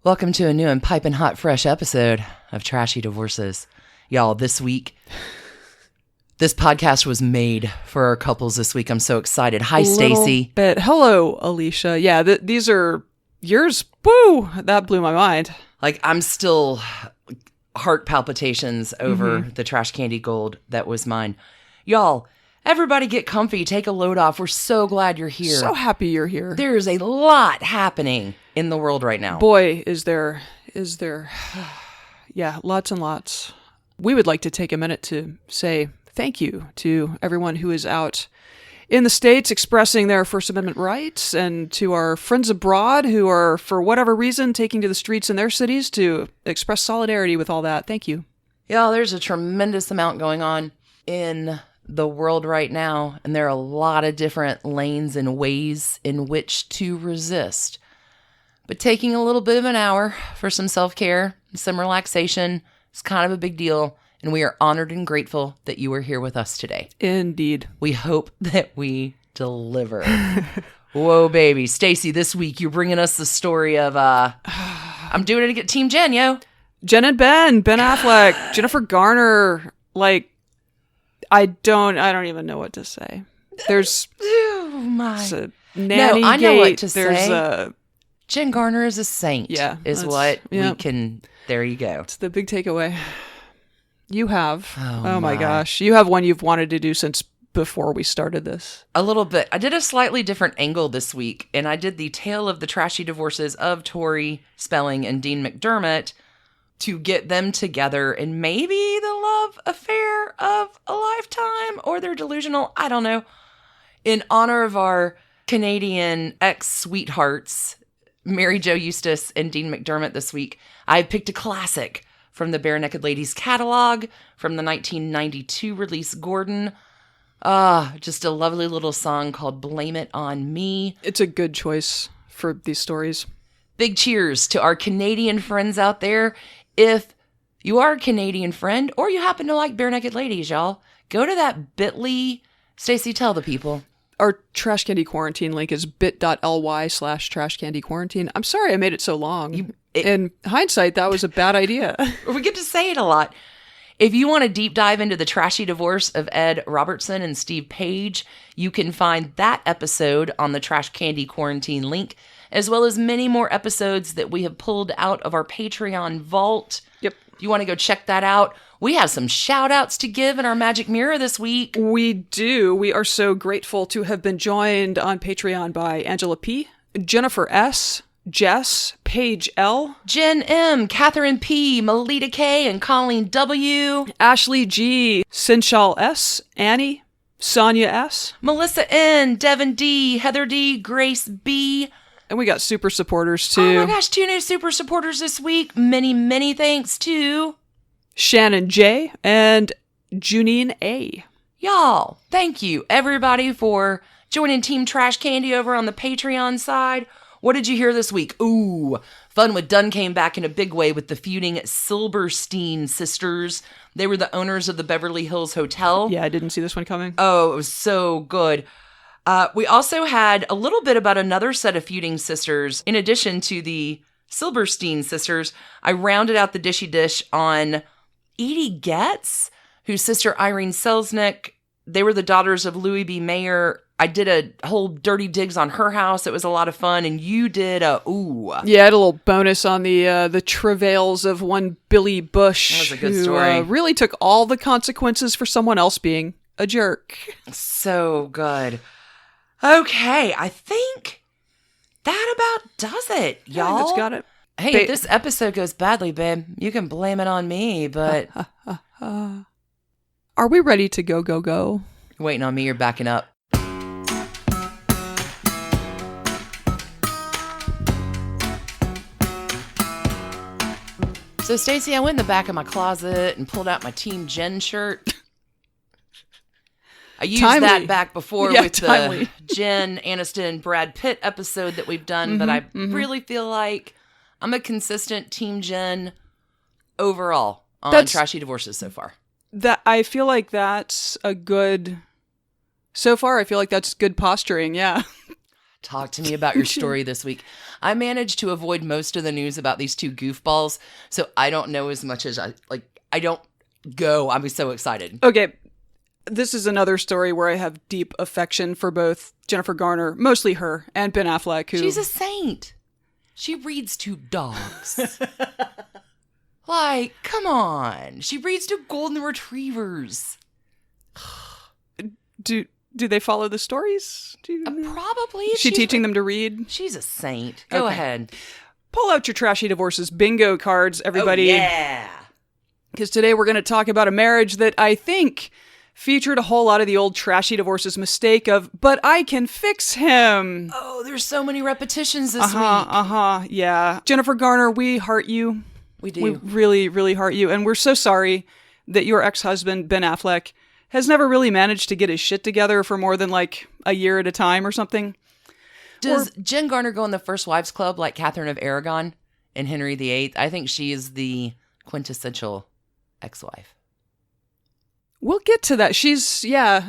Welcome to a new and piping hot fresh episode of Trashy Divorces. Y'all, this week, this podcast was made for our couples this week. I'm so excited. Hi, Stacie. Hello, Alicia. Yeah, these are yours. Woo! That blew my mind. Like, I'm still heart palpitations over the trash candy gold that was mine. Y'all, everybody get comfy. Take a load off. We're so glad you're here. So happy you're here. There's a lot happening in the world right now. Boy, is there. Yeah, lots and lots. We would like to take a minute to say thank you to everyone who is out in the States expressing their First Amendment rights, and to our friends abroad who are, for whatever reason, taking to the streets in their cities to express solidarity with all that. Thank you. Yeah, there's a tremendous amount going on in the world right now, and there are a lot of different lanes and ways in which to resist. But taking a little bit of an hour for some self-care, some relaxation is kind of a big deal, and we are honored and grateful that you are here with us today. Indeed. We hope that we deliver. Whoa, baby. Stacie, this week you're bringing us the story of, I'm doing it to get Team Jen, yo. Jen and Ben Affleck, Jennifer Garner, I don't even know what to say. There's a nanny I know what to There's say. Jen Garner is a saint. Yeah, we can. There you go. It's the big takeaway. You have. Oh my gosh. You have one you've wanted to do since before we started this. A little bit. I did a slightly different angle this week, and I did the tale of the trashy divorces of Tori Spelling and Dean McDermott to get them together and maybe the love affair of a lifetime, or they're delusional. I don't know. In honor of our Canadian ex-sweethearts, Mary Jo Eustace and Dean McDermott this week, I picked a classic from the Bare Naked Ladies catalog from the 1992 release Gordon. Just a lovely little song called Blame It On Me. It's a good choice for these stories. Big cheers to our Canadian friends out there. If you are a Canadian friend or you happen to like Bare Naked Ladies, y'all, go to that bit.ly. Stacie, tell the people. Our Trash Candy Quarantine link is bit.ly/trashcandyquarantine. I'm sorry I made it so long. In hindsight, that was a bad idea. We get to say it a lot. If you want to deep dive into the trashy divorce of Ed Robertson and Steve Page, you can find that episode on the Trash Candy Quarantine link, as well as many more episodes that we have pulled out of our Patreon vault. Yep. If you want to go check that out, we have some shout outs to give in our Magic Mirror this week. We do. We are so grateful to have been joined on Patreon by Angela P., Jennifer S., Jess, Paige L., Jen M., Catherine P., Melita K., and Colleen W., Ashley G., Sinshal S., Annie, Sonia S., Melissa N., Devin D., Heather D., Grace B., and we got super supporters too. Oh my gosh, 2 new super supporters this week. Many, many thanks to Shannon J. and Junine A. Y'all, thank you everybody for joining Team Trash Candy over on the Patreon side. What did you hear this week? Ooh, Fun with Dunn came back in a big way with the feuding Silberstein sisters. They were the owners of the Beverly Hills Hotel. Yeah, I didn't see this one coming. Oh, it was so good. We also had a little bit about another set of feuding sisters. In addition to the Silberstein sisters, I rounded out the dishy dish on Edie Getz, whose sister Irene Selznick. They were the daughters of Louis B. Mayer. I did a whole dirty digs on her house. It was a lot of fun. And you did Yeah, I had a little bonus on the travails of one Billy Bush. That was a good story. Really took all the consequences for someone else being a jerk. So good. Okay, I think that about does it, y'all. Yeah, that's got it. Hey, if this episode goes badly, babe, you can blame it on me, but Are we ready to go? You're waiting on me, you're backing up. So, Stacie, I went in the back of my closet and pulled out my Team Jen shirt. I used that back before with the Jen Aniston Brad Pitt episode that we've done, but I really feel like I'm a consistent Team Jen overall on Trashy Divorces so far. I feel like that's a good... So far, I feel like that's good posturing, yeah. Talk to me about your story this week. I managed to avoid most of the news about these two goofballs, so I don't know as much as I don't go. I'm so excited. Okay. This is another story where I have deep affection for both Jennifer Garner, mostly her, and Ben Affleck, who... She's a saint. She reads to dogs. Like, come on. She reads to golden retrievers. Do they follow the stories? Probably. Is she teaching them to read? She's a saint. Go ahead. Pull out your trashy divorces bingo cards, everybody. Oh, yeah. Because today we're going to talk about a marriage that I think featured a whole lot of the old trashy divorces mistake of, but I can fix him. Oh, there's so many repetitions this week. Yeah. Jennifer Garner, we heart you. We do. We really, really heart you. And we're so sorry that your ex-husband, Ben Affleck, has never really managed to get his shit together for more than like a year at a time or something. Does Jen Garner go in the First Wives Club like Catherine of Aragon and Henry VIII? I think she is the quintessential ex-wife. We'll get to that.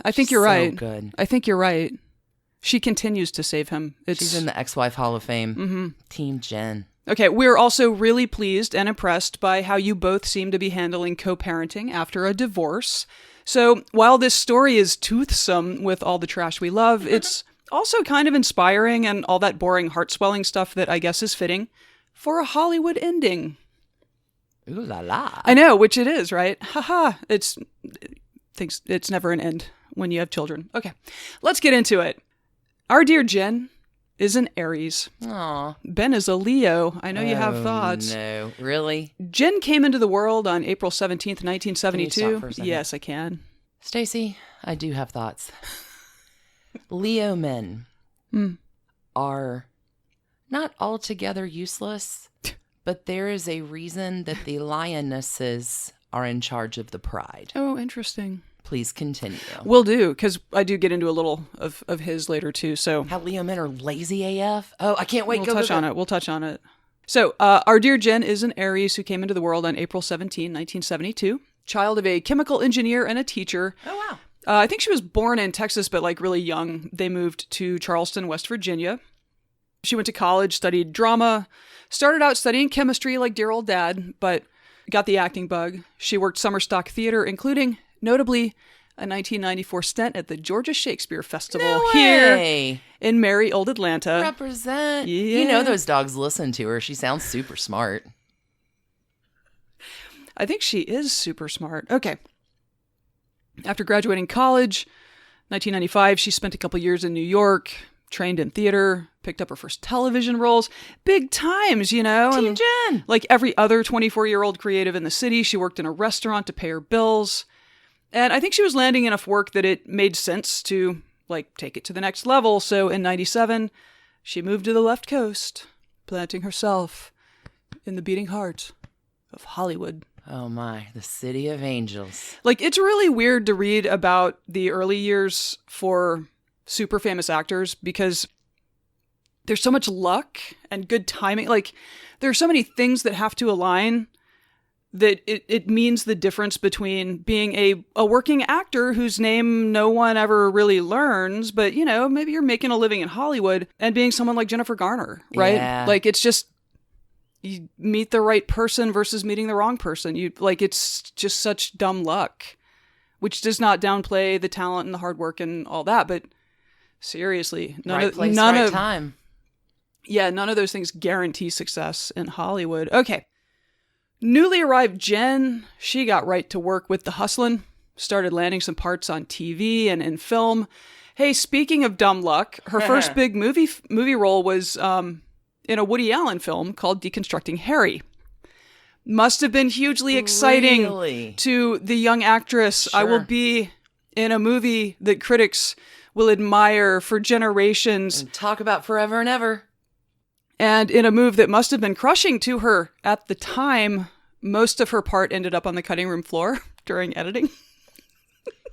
I think you're right. Good. I think you're right. She continues to save him. She's in the ex-wife Hall of Fame. Mm-hmm. Team Jen. Okay, we're also really pleased and impressed by how you both seem to be handling co-parenting after a divorce. So while this story is toothsome with all the trash we love, it's also kind of inspiring and all that boring heart-swelling stuff that I guess is fitting for a Hollywood ending. Ooh la la. I know, which it is, right? Haha. It's never an end when you have children. Okay, let's get into it. Our dear Jen is an Aries. Aw. Ben is a Leo. I know you have thoughts. No, really? Jen came into the world on April 17th, 1972. Can you stop for a second? Yes, I can. Stacie, I do have thoughts. Leo men are not altogether useless, but there is a reason that the lionesses are in charge of the pride. Oh, interesting. Please continue. Will do, because I do get into a little of his later, too. So how Leo men are lazy AF? Oh, I can't wait. We'll touch on it. So our dear Jen is an Aries who came into the world on April 17, 1972. Child of a chemical engineer and a teacher. Oh, wow. I think she was born in Texas, but like really young. They moved to Charleston, West Virginia. She went to college, studied drama, started out studying chemistry like dear old dad, but got the acting bug. She worked summer stock theater, including, notably, a 1994 stint at the Georgia Shakespeare Festival here in merry old Atlanta. Represent. Yeah. You know those dogs listen to her. She sounds super smart. I think she is super smart. Okay. After graduating college, 1995, she spent a couple years in New York, trained in theater, picked up her first television roles. Big times, you know. Team Jen. Like every other 24-year-old creative in the city, she worked in a restaurant to pay her bills. And I think she was landing enough work that it made sense to, like, take it to the next level. So in 97, she moved to the left coast, planting herself in the beating heart of Hollywood. Oh my, the city of angels. Like, it's really weird to read about the early years for super famous actors because there's so much luck and good timing. Like, there are so many things that have to align that it means the difference between being a working actor whose name no one ever really learns, but, you know, maybe you're making a living in Hollywood, and being someone like Jennifer Garner, right? Yeah. Like, it's just, you meet the right person versus meeting the wrong person. It's just such dumb luck, which does not downplay the talent and the hard work and all that, but seriously, none of time. Yeah, none of those things guarantee success in Hollywood. Okay. Newly arrived Jen, she got right to work with the hustlin', started landing some parts on TV and in film. Hey, speaking of dumb luck, her first big movie role was in a Woody Allen film called Deconstructing Harry. Must have been hugely exciting to the young actress. Sure. I will be in a movie that critics will admire for generations. And talk about forever and ever. And in a move that must have been crushing to her at the time, most of her part ended up on the cutting room floor during editing.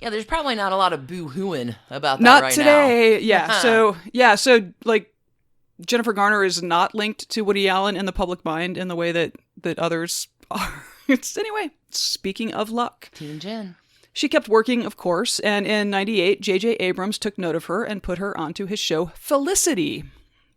Yeah, there's probably not a lot of boo-hooing about that not right today. now. Yeah. So like Jennifer Garner is not linked to Woody Allen in the public mind in the way that others are. Anyway, speaking of luck. Team Jen. She kept working, of course, and in 98, J.J. Abrams took note of her and put her onto his show Felicity.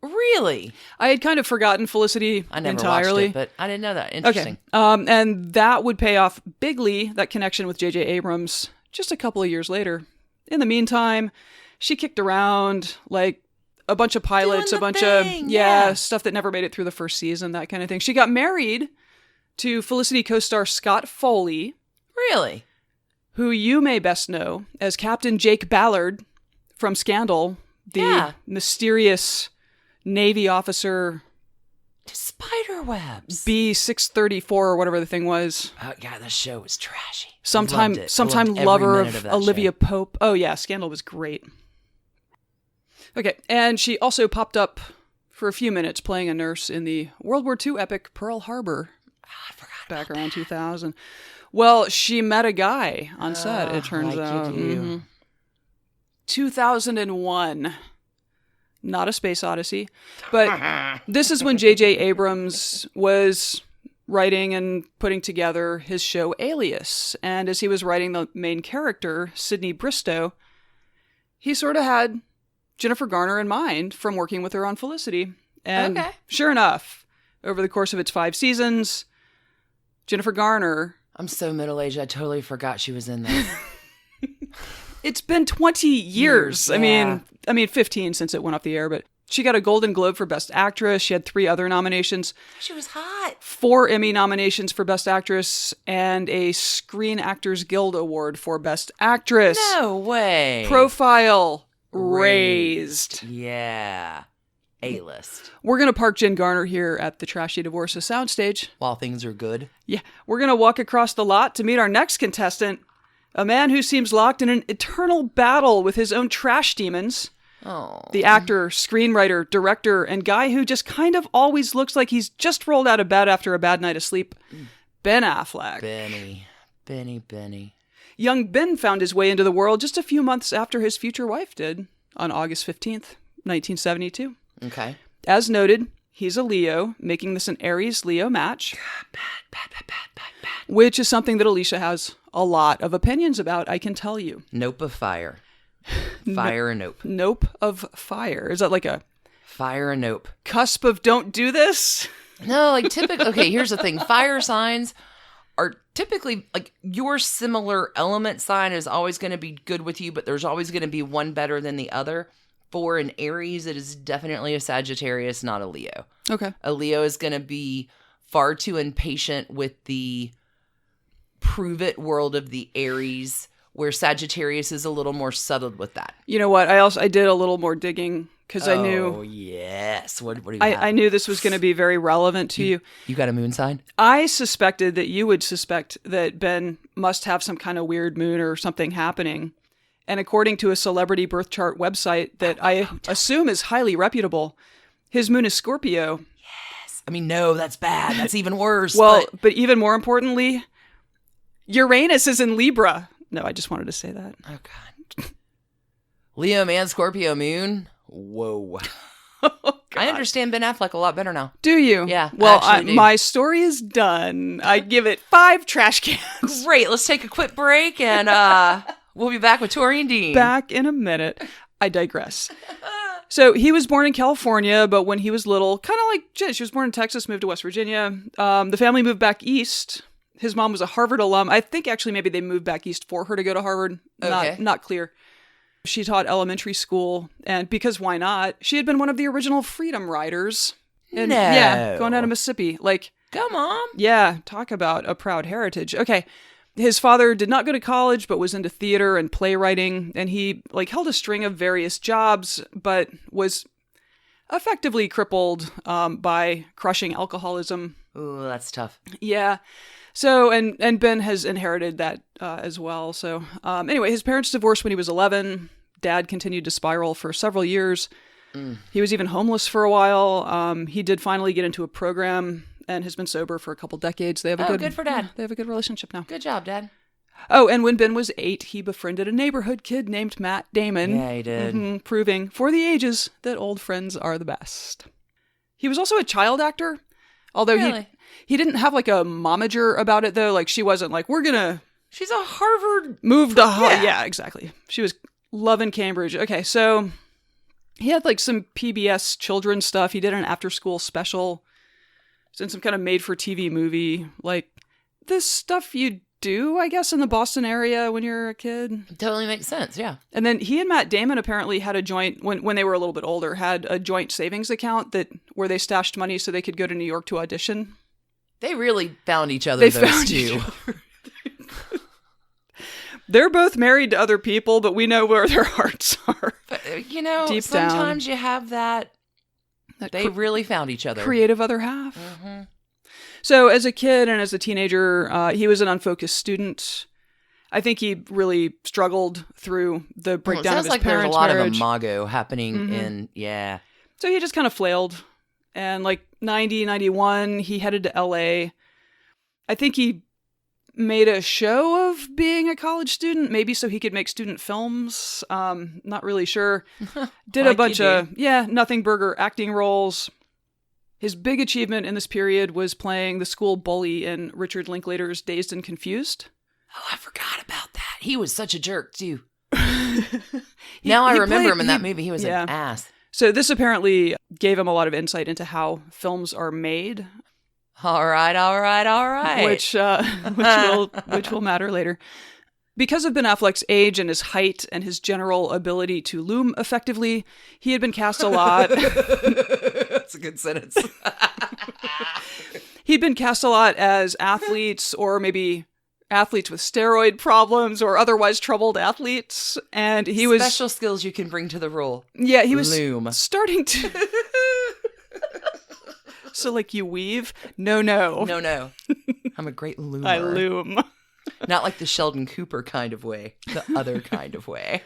Really? I had kind of forgotten Felicity I never entirely. watched it, but I didn't know that. Interesting. Okay. And that would pay off bigly, that connection with J.J. Abrams, just a couple of years later. In the meantime, she kicked around, like, a bunch of pilots, a bunch of stuff that never made it through the first season, that kind of thing. She got married to Felicity co-star Scott Foley. Really? Who you may best know as Captain Jake Ballard from Scandal, the mysterious Navy officer. Spiderwebs. B634 or whatever the thing was. Oh, God, the show was trashy. Sometime lover of Olivia Pope. Oh, yeah, Scandal was great. Okay, and she also popped up for a few minutes playing a nurse in the World War II epic Pearl Harbor. I forgot back around 2000. Well, she met a guy on set, it turns out. 2001. Not a space odyssey. But this is when J.J. Abrams was writing and putting together his show Alias. And as he was writing the main character, Sydney Bristow, he sort of had Jennifer Garner in mind from working with her on Felicity. And sure enough, over the course of its 5 seasons, Jennifer Garner... I'm so middle-aged, I totally forgot she was in there. It's been 20 years. Yeah. I mean 15 since it went off the air, but she got a Golden Globe for Best Actress. She had 3 other nominations. She was hot. 4 Emmy nominations for Best Actress and a Screen Actors Guild Award for Best Actress. No way. Profile raised. Yeah. A-list. We're going to park Jen Garner here at the Trashy Divorces soundstage. While things are good. Yeah. We're going to walk across the lot to meet our next contestant, a man who seems locked in an eternal battle with his own trash demons. Oh. The actor, screenwriter, director, and guy who just kind of always looks like he's just rolled out of bed after a bad night of sleep, Ben Affleck. Benny. Young Ben found his way into the world just a few months after his future wife did, on August 15th, 1972. Okay. As noted, he's a Leo, making this an Aries-Leo match. Bad. Which is something that Alicia has a lot of opinions about, I can tell you. Nope of fire. Fire and nope. Nope of fire. Is that like a... Fire and nope. Cusp of don't do this? No, like typically... Okay, here's the thing. Fire signs are typically... Like, your similar element sign is always going to be good with you, but there's always going to be one better than the other. For an Aries, it is definitely a Sagittarius, not a Leo. Okay. A Leo is going to be far too impatient with the prove-it world of the Aries, where Sagittarius is a little more settled with that. You know what? I did a little more digging because I knew... Oh, yes. What do you I knew this was going to be very relevant to you. You got a moon sign? I suspected that you would suspect that Ben must have some kind of weird moon or something happening. And according to a celebrity birth chart website that I assume is highly reputable, his moon is Scorpio. Yes. I mean, no, that's bad. That's even worse. Well, but even more importantly, Uranus is in Libra. No, I just wanted to say that. Oh, God. Leo man, Scorpio moon? Whoa. Oh, I understand Ben Affleck a lot better now. Do you? Yeah. Well, do. My story is done. I give it 5 trash cans. Great. Let's take a quick break and we'll be back with Tori and Dean. Back in a minute. I digress. So he was born in California, but when he was little, kind of like Jen, she was born in Texas, moved to West Virginia. The family moved back east. His mom was a Harvard alum. I think actually maybe they moved back east for her to go to Harvard. Okay. Not clear. She taught elementary school, and because why not? She had been one of the original Freedom Riders. And, No. Yeah, going out of Mississippi. Like, Come on. yeah, talk about a proud heritage. Okay. His father did not go to college, but was into theater and playwriting, and he held a string of various jobs, but was effectively crippled by crushing alcoholism. Ooh, that's tough. Yeah. So, and Ben has inherited that as well. So, anyway, his parents divorced when he was 11. Dad continued to spiral for several years. He was even homeless for a while. He did finally get into a program and has been sober for a couple decades. They have a good for Dad. They have a good relationship now. Good job, Dad. Oh, and when Ben was 8, he befriended a neighborhood kid named Matt Damon. Yeah, he did. Proving for the ages that old friends are the best. He was also a child actor, although Really? he didn't have a momager about it though. Like she wasn't like, we're gonna She's a Harvard. Moved to yeah, exactly. She was loving Cambridge. Okay, so he had like some PBS children's stuff. He did an after-school special. He's in some kind of made-for-TV movie. Like, this stuff you do, I guess, in the Boston area when you're a kid. Totally makes sense, yeah. And then he and Matt Damon apparently had a joint, when they were a little bit older, had a joint savings account where they stashed money so they could go to New York to audition. They really found each other, those two. They're both married to other people, but we know where their hearts are. But, deep sometimes down, you have that they really found each other. Creative other half. Mm-hmm. So as a kid and as a teenager, he was an unfocused student. I think he really struggled through the breakdown of his parents' marriage. It sounds like there's a lot of imago happening in, yeah. So he just kind of flailed. And like 90, 91, he headed to LA. I think he made a show of being a college student, maybe so he could make student films. Not really sure. Did a bunch of, nothing burger acting roles. His big achievement in this period was playing the school bully in Richard Linklater's Dazed and Confused. Oh, I forgot about that. He was such a jerk, too. Now I remember him in that movie. He was an ass. So this apparently gave him a lot of insight into how films are made. All right. Which will matter later. Because of Ben Affleck's age and his height and his general ability to loom effectively, he had been cast a lot. That's a good sentence. He'd been cast a lot as athletes, or maybe athletes with steroid problems or otherwise troubled athletes. And he was... Special skills you can bring to the role. Yeah, he was Loom. Starting to... So like you weave? No. I'm a great loomer. I loom. Not like the Sheldon Cooper kind of way. The other kind of way.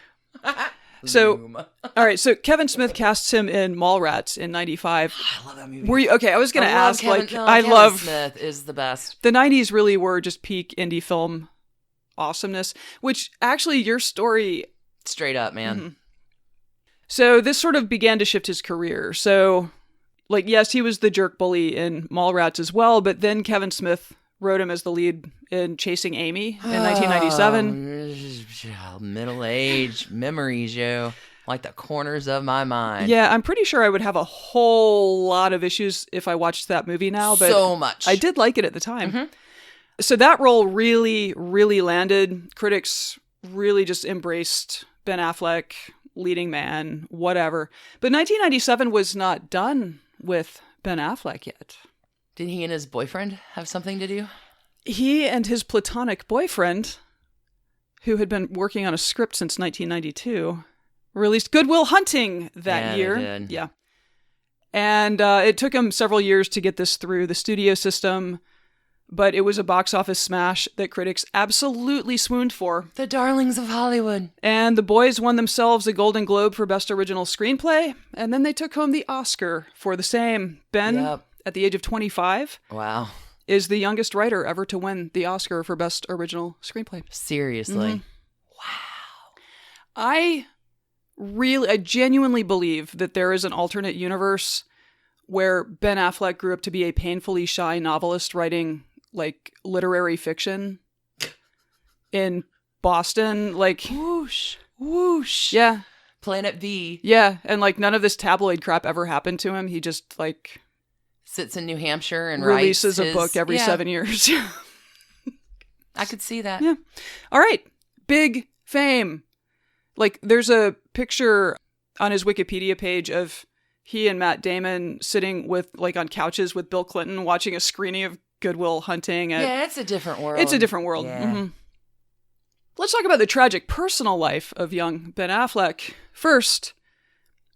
So, all right. So Kevin Smith casts him in Mallrats in '95. I love that movie. Were you okay? I was going to ask. Kevin Smith is the best. The '90s really were just peak indie film awesomeness. Which actually, your story, straight up, man. Mm-hmm. So this sort of began to shift his career. So, like, yes, he was the jerk bully in Mallrats as well, but then Kevin Smith wrote him as the lead in Chasing Amy in 1997. Middle-aged memories, yo. Like the corners of my mind. Yeah, I'm pretty sure I would have a whole lot of issues if I watched that movie now. But so much. I did like it at the time. Mm-hmm. So that role really, really landed. Critics really just embraced Ben Affleck, leading man, whatever. But 1997 was not done with Ben Affleck yet. Did he and his boyfriend have something to do? He and his platonic boyfriend, who had been working on a script since 1992, released Good Will Hunting that year. They did. Yeah. And it took him several years to get this through the studio system, but it was a box office smash that critics absolutely swooned for. The darlings of Hollywood. And the boys won themselves a Golden Globe for Best Original Screenplay, and then they took home the Oscar for the same. Ben, at the age of 25, wow, is the youngest writer ever to win the Oscar for Best Original Screenplay. Seriously. Mm-hmm. Wow. I genuinely believe that there is an alternate universe where Ben Affleck grew up to be a painfully shy novelist writing like literary fiction in Boston. Like, whoosh, whoosh. Yeah. Planet V. Yeah. And like none of this tabloid crap ever happened to him. He just like sits in New Hampshire and releases a book every 7 years. I could see that. Yeah. All right. Big fame. Like there's a picture on his Wikipedia page of he and Matt Damon sitting with like on couches with Bill Clinton watching a screening of Good Will Hunting. Yeah, it's a different world. It's a different world. Yeah. Mm-hmm. Let's talk about the tragic personal life of young Ben Affleck. First,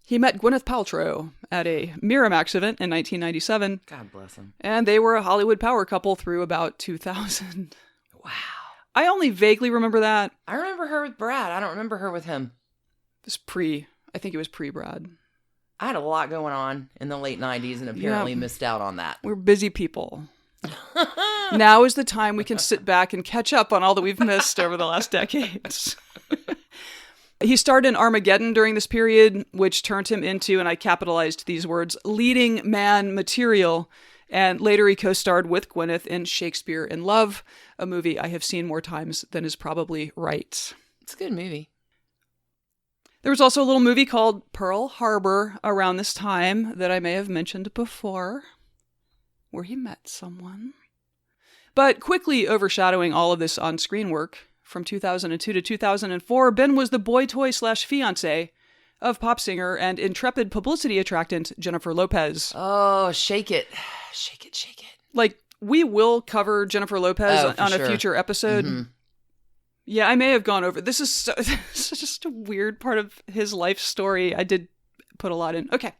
he met Gwyneth Paltrow at a Miramax event in 1997. God bless him. And they were a Hollywood power couple through about 2000. Wow. I only vaguely remember that. I remember her with Brad. I don't remember her with him. I think it was pre-Brad. I had a lot going on in the late 90s and apparently missed out on that. We're busy people. Now is the time we can sit back and catch up on all that we've missed over the last decades. He starred in Armageddon during this period, which turned him into, and I capitalized these words, leading man material And later he co-starred with Gwyneth in Shakespeare in Love, a movie I have seen more times than is probably right. It's a good movie. There was also a little movie called Pearl Harbor around this time that I may have mentioned before, where he met someone. But quickly overshadowing all of this on-screen work, from 2002 to 2004, Ben was the boy toy / fiancé of pop singer and intrepid publicity attractant Jennifer Lopez. Oh, shake it. Shake it, shake it. Like, we will cover Jennifer Lopez on a future episode. Mm-hmm. Yeah, I may have gone over. This is just a weird part of his life story. I did put a lot in. Okay.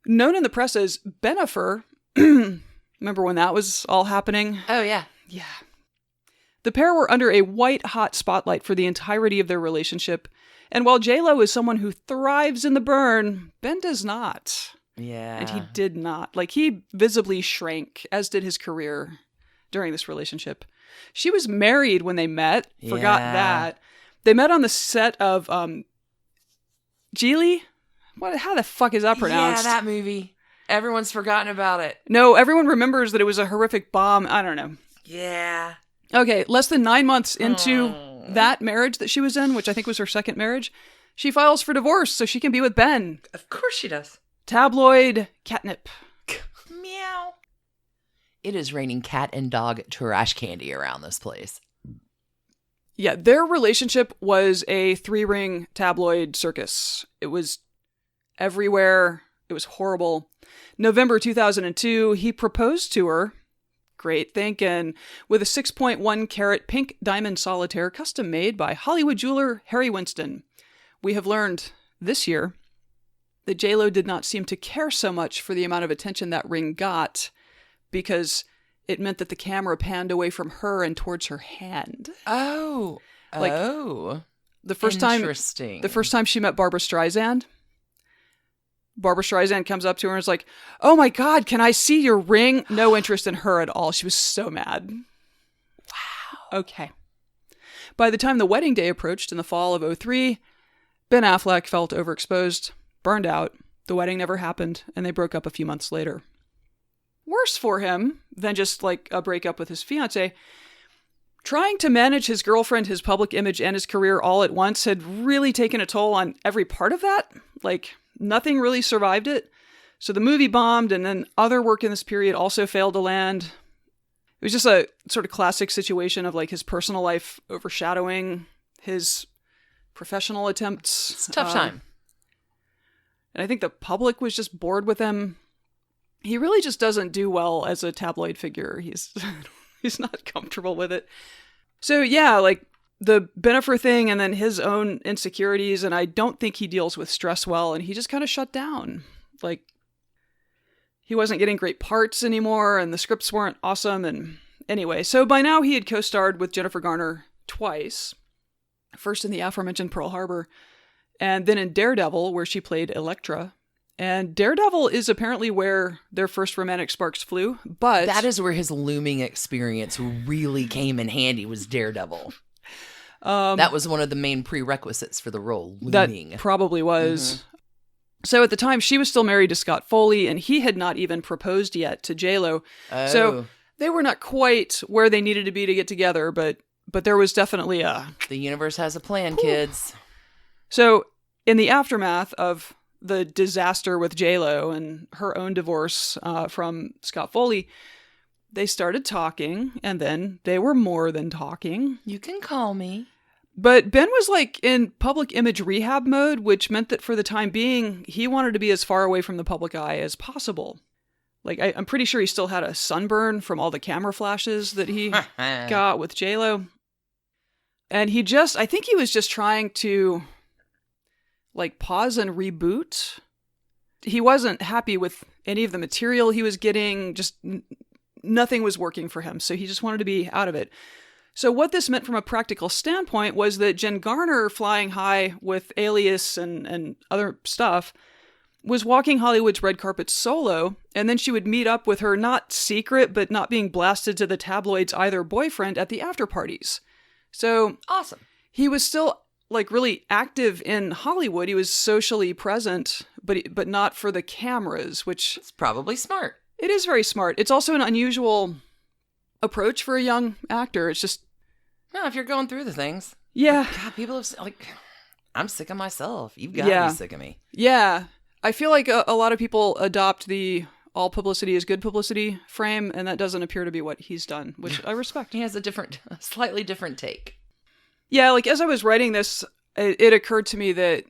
Known in the press as Benifer. Remember when that was all happening? Oh, yeah. Yeah. The pair were under a white-hot spotlight for the entirety of their relationship. And while J-Lo is someone who thrives in the burn, Ben does not. Yeah. And he did not. Like, he visibly shrank, as did his career during this relationship. She was married when they met. Forgot that. They met on the set of Geely? How the fuck is that pronounced? Yeah, that movie. Everyone's forgotten about it. No, everyone remembers that it was a horrific bomb. I don't know. Yeah. Okay, less than 9 months into that marriage that she was in, which I think was her second marriage, she files for divorce so she can be with Ben. Of course she does. Tabloid catnip. Meow. It is raining cat and dog trash candy around this place. Yeah, their relationship was a 3-ring tabloid circus. It was everywhere. It was horrible. November 2002, he proposed to her. Great thinking. With a 6.1 carat pink diamond solitaire custom made by Hollywood jeweler Harry Winston. We have learned this year that J-Lo did not seem to care so much for the amount of attention that ring got because it meant that the camera panned away from her and towards her hand. Oh. Like, the first time she met Barbra Streisand, Barbra Streisand comes up to her and is like, "Oh my God, can I see your ring?" No interest in her at all. She was so mad. Wow. Okay. By the time the wedding day approached in the fall of 2003, Ben Affleck felt overexposed, burned out. The wedding never happened, and they broke up a few months later. Worse for him than just like a breakup with his fiancée, trying to manage his girlfriend, his public image, and his career all at once had really taken a toll on every part of that. Like, nothing really survived it. So the movie bombed, and then other work in this period also failed to land. It was just a sort of classic situation of like his personal life overshadowing his professional attempts. It's a tough time. And I think the public was just bored with him. He really just doesn't do well as a tabloid figure. He's not comfortable with it. So yeah, like the Benifer thing and then his own insecurities, and I don't think he deals with stress well, and he just kind of shut down. Like, he wasn't getting great parts anymore, and the scripts weren't awesome, and anyway, so by now he had co-starred with Jennifer Garner twice. First in the aforementioned Pearl Harbor, and then in Daredevil, where she played Elektra. And Daredevil is apparently where their first romantic sparks flew, but... That is where his looming experience really came in handy, was Daredevil. That was one of the main prerequisites for the role, looming. That probably was. Mm-hmm. So at the time, she was still married to Scott Foley, and he had not even proposed yet to J-Lo. Oh. So they were not quite where they needed to be to get together, but there was definitely a... The universe has a plan, kids. So in the aftermath of the disaster with J-Lo and her own divorce from Scott Foley, they started talking, and then they were more than talking. You can call me. But Ben was like in public image rehab mode, which meant that for the time being, he wanted to be as far away from the public eye as possible. Like, I'm pretty sure he still had a sunburn from all the camera flashes that he got with J-Lo. And I think he was just trying to like pause and reboot. He wasn't happy with any of the material he was getting. Just nothing was working for him. So he just wanted to be out of it. So what this meant from a practical standpoint was that Jen Garner, flying high with Alias and other stuff, was walking Hollywood's red carpet solo. And then she would meet up with her not secret, but not being blasted to the tabloids either boyfriend at the after parties. So awesome. He was still like really active in Hollywood. He was socially present, but not for the cameras, which It's probably smart. it is very smart. It's also an unusual approach for a young actor. It's just, No, if you're going through the things. yeah. God, people have, like, I'm sick of myself. You've got to Yeah. be sick of me. Yeah. I feel like a lot of people adopt the all publicity is good publicity frame, and that doesn't appear to be what he's done, which I respect. He has a slightly different take. Yeah, like as I was writing this, it occurred to me that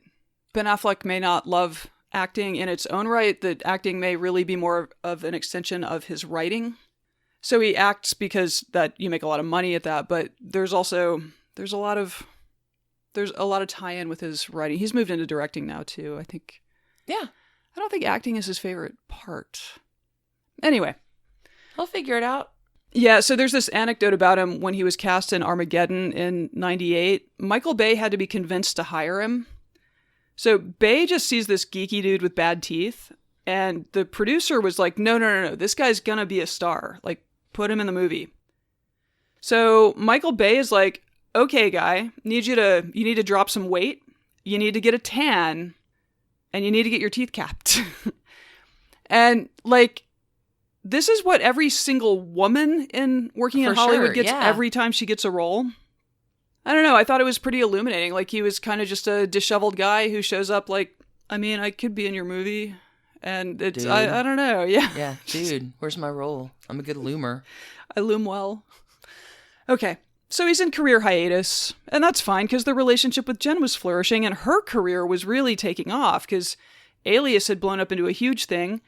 Ben Affleck may not love acting in its own right, that acting may really be more of an extension of his writing. So he acts because that you make a lot of money at that, but there's a lot of tie-in with his writing. He's moved into directing now too, I think. Yeah. I don't think acting is his favorite part. Anyway. He'll figure it out. Yeah, so there's this anecdote about him when he was cast in Armageddon in 98. Michael Bay had to be convinced to hire him. So Bay just sees this geeky dude with bad teeth, and the producer was like, no, this guy's gonna be a star. Like, put him in the movie. So Michael Bay is like, okay, guy, you need to drop some weight, you need to get a tan, and you need to get your teeth capped. And, like, this is what every single woman working in Hollywood gets every time she gets a role. I don't know. I thought it was pretty illuminating. Like, he was kind of just a disheveled guy who shows up like, I mean, I could be in your movie. And it's, I don't know. Yeah. Yeah. Dude, where's my role? I'm a good loomer. I loom well. Okay. So he's in career hiatus, and that's fine because the relationship with Jen was flourishing and her career was really taking off because Alias had blown up into a huge thing.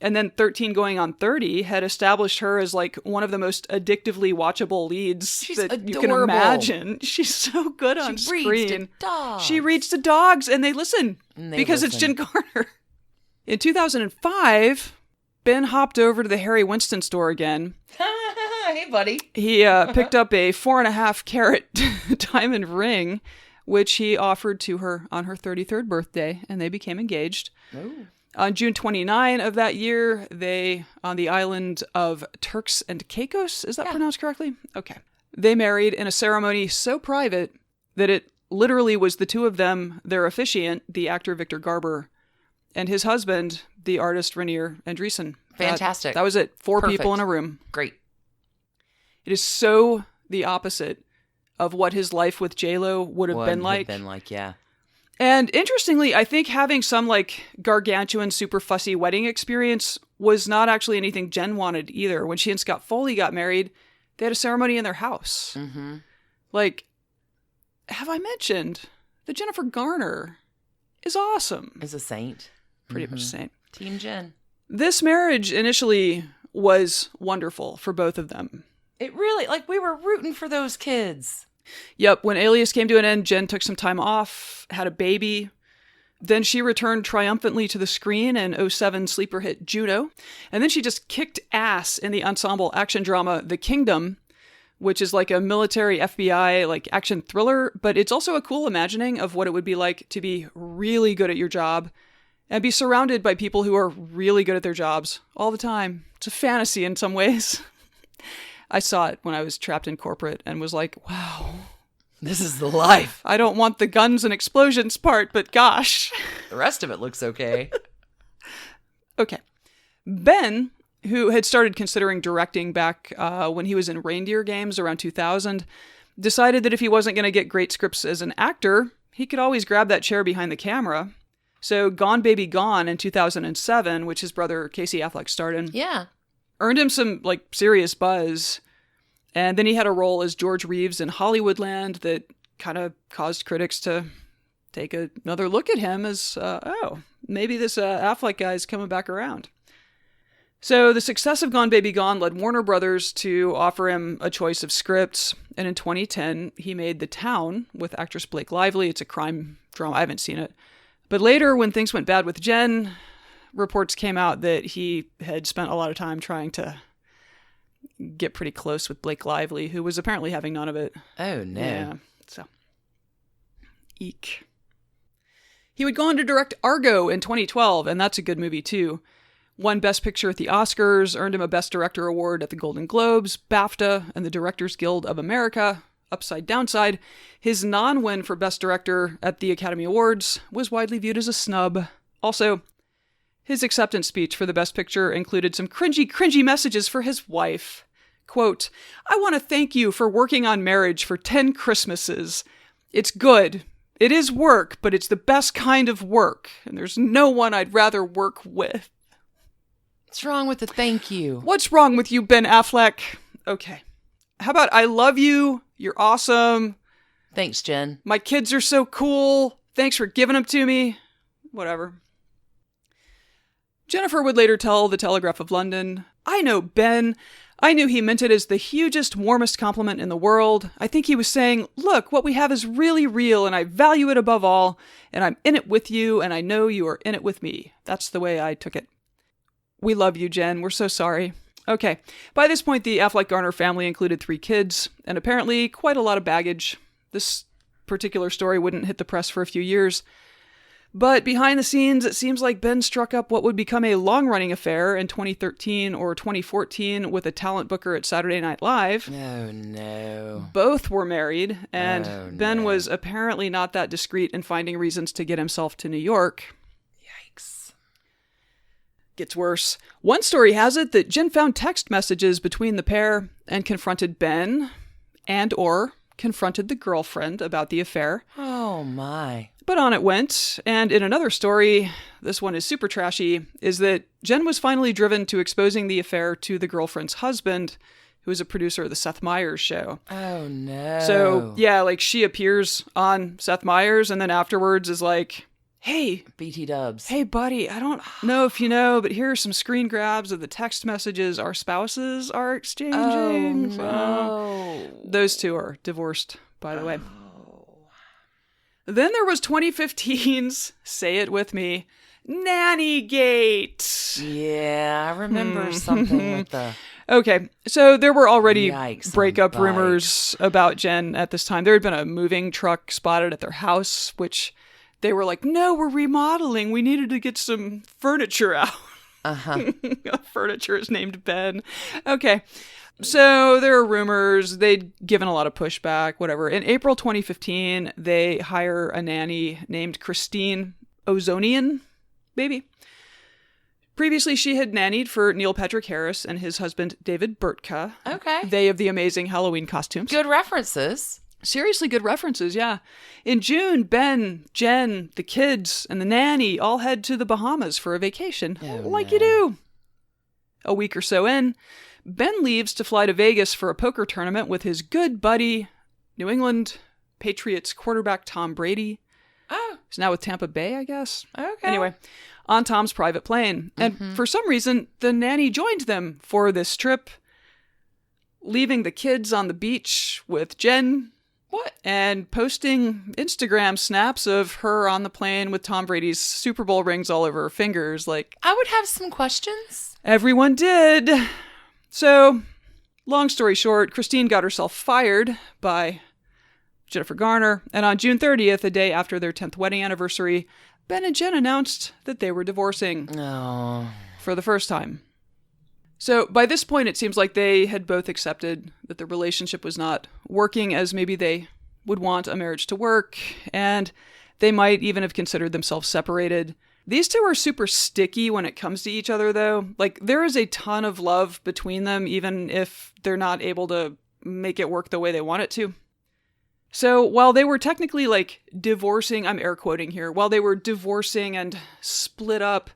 And then 13 going on 30 had established her as like one of the most addictively watchable leads that you can imagine. She's so good on screen. Reads to dogs. She reads to dogs and they listen because it's Jen Garner. In 2005, Ben hopped over to the Harry Winston store again. Hey, buddy. He picked up a 4.5 carat diamond ring, which he offered to her on her 33rd birthday, and they became engaged. Ooh. On June 29 of that year, they, on the island of Turks and Caicos, is that pronounced correctly? Okay. They married in a ceremony so private that it literally was the two of them, their officiant, the actor Victor Garber, and his husband, the artist Rainier Andreessen. Fantastic. That was it. Four Perfect. people in a room. Great. It is so the opposite of what his life with J-Lo would have been like. Yeah. And interestingly, I think having some like gargantuan, super fussy wedding experience was not actually anything Jen wanted either. When she and Scott Foley got married, they had a ceremony in their house. Mm-hmm. Like, have I mentioned that Jennifer Garner is awesome? Is a saint. Pretty much a saint. Team Jen. This marriage initially was wonderful for both of them. It really, like, we were rooting for those kids. Yep, when Alias came to an end, Jen took some time off, had a baby. Then she returned triumphantly to the screen in 2007 sleeper hit Juno. And then she just kicked ass in the ensemble action drama The Kingdom, which is like a military FBI like action thriller, but it's also a cool imagining of what it would be like to be really good at your job and be surrounded by people who are really good at their jobs all the time. It's a fantasy in some ways. I saw it when I was trapped in corporate and was like, wow. This is the life. I don't want the guns and explosions part, but gosh. The rest of it looks okay. Okay. Ben, who had started considering directing back when he was in Reindeer Games around 2000, decided that if he wasn't going to get great scripts as an actor, he could always grab that chair behind the camera. So Gone Baby Gone in 2007, which his brother Casey Affleck starred in, earned him some like serious buzz. And then he had a role as George Reeves in Hollywoodland that kind of caused critics to take another look at him as, maybe this Affleck guy's coming back around. So the success of Gone Baby Gone led Warner Brothers to offer him a choice of scripts. And in 2010, he made The Town with actress Blake Lively. It's a crime drama. I haven't seen it. But later, when things went bad with Jen, reports came out that he had spent a lot of time trying to get pretty close with Blake Lively, who was apparently having none of it. Oh, no. Yeah, so. Eek. He would go on to direct Argo in 2012, and that's a good movie, too. Won Best Picture at the Oscars, earned him a Best Director award at the Golden Globes, BAFTA, and the Directors Guild of America, upside downside, his non-win for Best Director at the Academy Awards was widely viewed as a snub. Also, his acceptance speech for the Best Picture included some cringy messages for his wife. Quote, "I want to thank you for working on Marriage for 10 Christmases. It's good. It is work, but it's the best kind of work, and there's no one I'd rather work with." What's wrong with the thank you? What's wrong with you, Ben Affleck? Okay. How about I love you, you're awesome. Thanks, Jen. My kids are so cool. Thanks for giving them to me. Whatever. Jennifer would later tell the Telegraph of London, "I know Ben. I knew he meant it as the hugest, warmest compliment in the world. I think he was saying, look, what we have is really real and I value it above all, and I'm in it with you and I know you are in it with me." That's the way I took it. We love you, Jen. We're so sorry. Okay. By this point, the Affleck-Garner family included 3 kids and apparently quite a lot of baggage. This particular story wouldn't hit the press for a few years. But behind the scenes, it seems like Ben struck up what would become a long-running affair in 2013 or 2014 with a talent booker at Saturday Night Live. Oh, no. Both were married, and Ben was apparently not that discreet in finding reasons to get himself to New York. Yikes. Gets worse. One story has it that Jen found text messages between the pair and confronted Ben or confronted the girlfriend about the affair. Oh, my. But on it went, and in another story, this one is super trashy, is that Jen was finally driven to exposing the affair to the girlfriend's husband, who is a producer of the Seth Meyers show. Oh, no. So, yeah, like she appears on Seth Meyers and then afterwards is like, "Hey, BT dubs. Hey, buddy, I don't know if you know, but here are some screen grabs of the text messages our spouses are exchanging." Oh, no. So, those two are divorced, by the way. Then there was 2015's, say it with me, Nannygate. Yeah, I remember something with the... Okay, so there were already Yikes breakup on rumors about Jen at this time. There had been a moving truck spotted at their house, which they were like, "No, we're remodeling. We needed to get some furniture out." Uh-huh. Furniture is named Ben. Okay. So there are rumors. They'd given a lot of pushback, whatever. In April 2015, they hire a nanny named Christine Ozonian, maybe. Previously, she had nannied for Neil Patrick Harris and his husband, David Burtka. Okay. They of the amazing Halloween costumes. Good references. Seriously good references, yeah. In June, Ben, Jen, the kids, and the nanny all head to the Bahamas for a vacation. You do. A week or so in, Ben leaves to fly to Vegas for a poker tournament with his good buddy, New England Patriots quarterback Tom Brady. Oh. He's now with Tampa Bay, I guess. Okay. Anyway, on Tom's private plane. And for some reason, the nanny joined them for this trip, leaving the kids on the beach with Jen. What? And posting Instagram snaps of her on the plane with Tom Brady's Super Bowl rings all over her fingers. Like, I would have some questions. Everyone did. So, long story short, Christine got herself fired by Jennifer Garner, and on June 30th, a day after their 10th wedding anniversary, Ben and Jen announced that they were divorcing. Oh. For the first time. So, by this point, it seems like they had both accepted that the relationship was not working as maybe they would want a marriage to work, and they might even have considered themselves separated. These two are super sticky when it comes to each other, though. Like, there is a ton of love between them, even if they're not able to make it work the way they want it to. So, while they were technically, like, divorcing, I'm air quoting here, while they were divorcing and split up,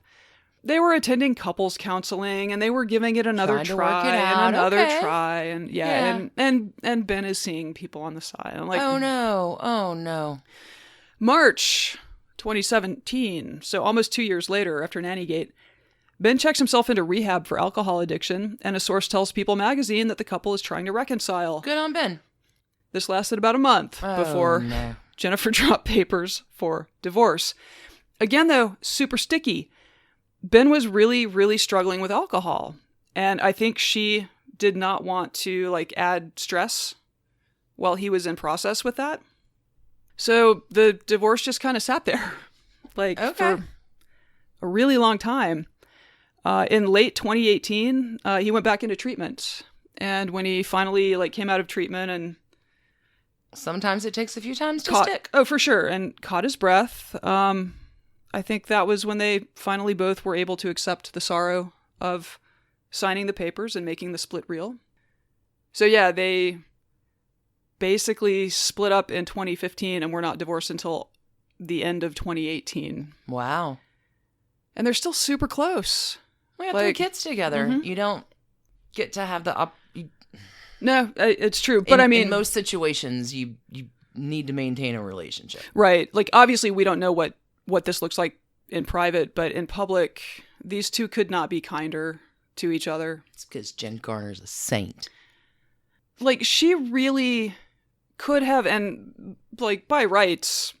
they were attending couples counseling, and they were giving it another try and another try, and and Ben is seeing people on the side. I'm like, oh no. March 2017, so almost 2 years later after Nannygate, Ben checks himself into rehab for alcohol addiction, and a source tells People magazine that the couple is trying to reconcile. Good on Ben. This lasted about a month before Jennifer dropped papers for divorce. Again, though, super sticky. Ben was really, really struggling with alcohol, and I think she did not want to, like, add stress while he was in process with that. So the divorce just kind of sat there, like, for a really long time. In late 2018, he went back into treatment, and when he finally, like, came out of treatment and Sometimes it takes a few times to stick. Oh, for sure. And caught his breath. I think that was when they finally both were able to accept the sorrow of signing the papers and making the split real. So yeah, they basically split up in 2015 and were not divorced until the end of 2018. Wow. And they're still super close. We have 3 kids together. Mm-hmm. You don't get to have the No, it's true. But in most situations, you need to maintain a relationship. Right. Like, obviously, we don't know what this looks like in private, but in public, these two could not be kinder to each other. It's because Jen Garner's a saint. Like, she really could have, and, like, by rights,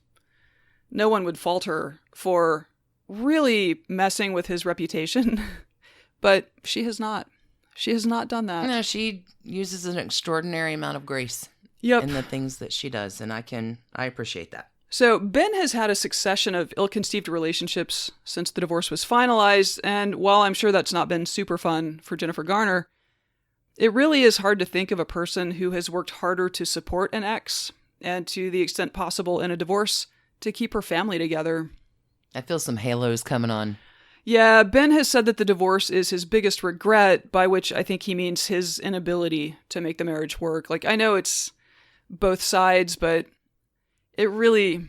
no one would fault her for really messing with his reputation. But she has not. She has not done that. No, she uses an extraordinary amount of grace in the things that she does, and I appreciate that. So Ben has had a succession of ill-conceived relationships since the divorce was finalized, and while I'm sure that's not been super fun for Jennifer Garner, it really is hard to think of a person who has worked harder to support an ex, and to the extent possible in a divorce, to keep her family together. I feel some halos coming on. Yeah, Ben has said that the divorce is his biggest regret, by which I think he means his inability to make the marriage work. Like, I know it's both sides, but it really,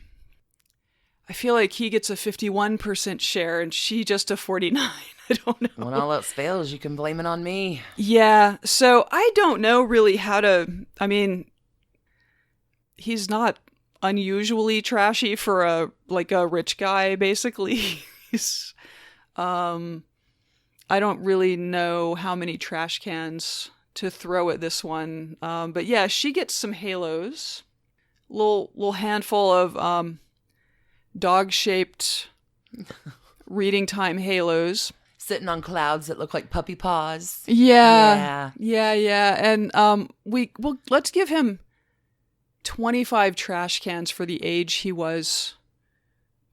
I feel like he gets a 51% share and she just a 49%. I don't know. When all else fails, you can blame it on me. Yeah, so I don't know really how to, I mean, he's not unusually trashy for a rich guy, basically. I don't really know how many trash cans to throw at this one. But yeah, she gets some halos. Little handful of dog-shaped reading time halos. Sitting on clouds that look like puppy paws. Yeah. And let's give him 25 trash cans for the age he was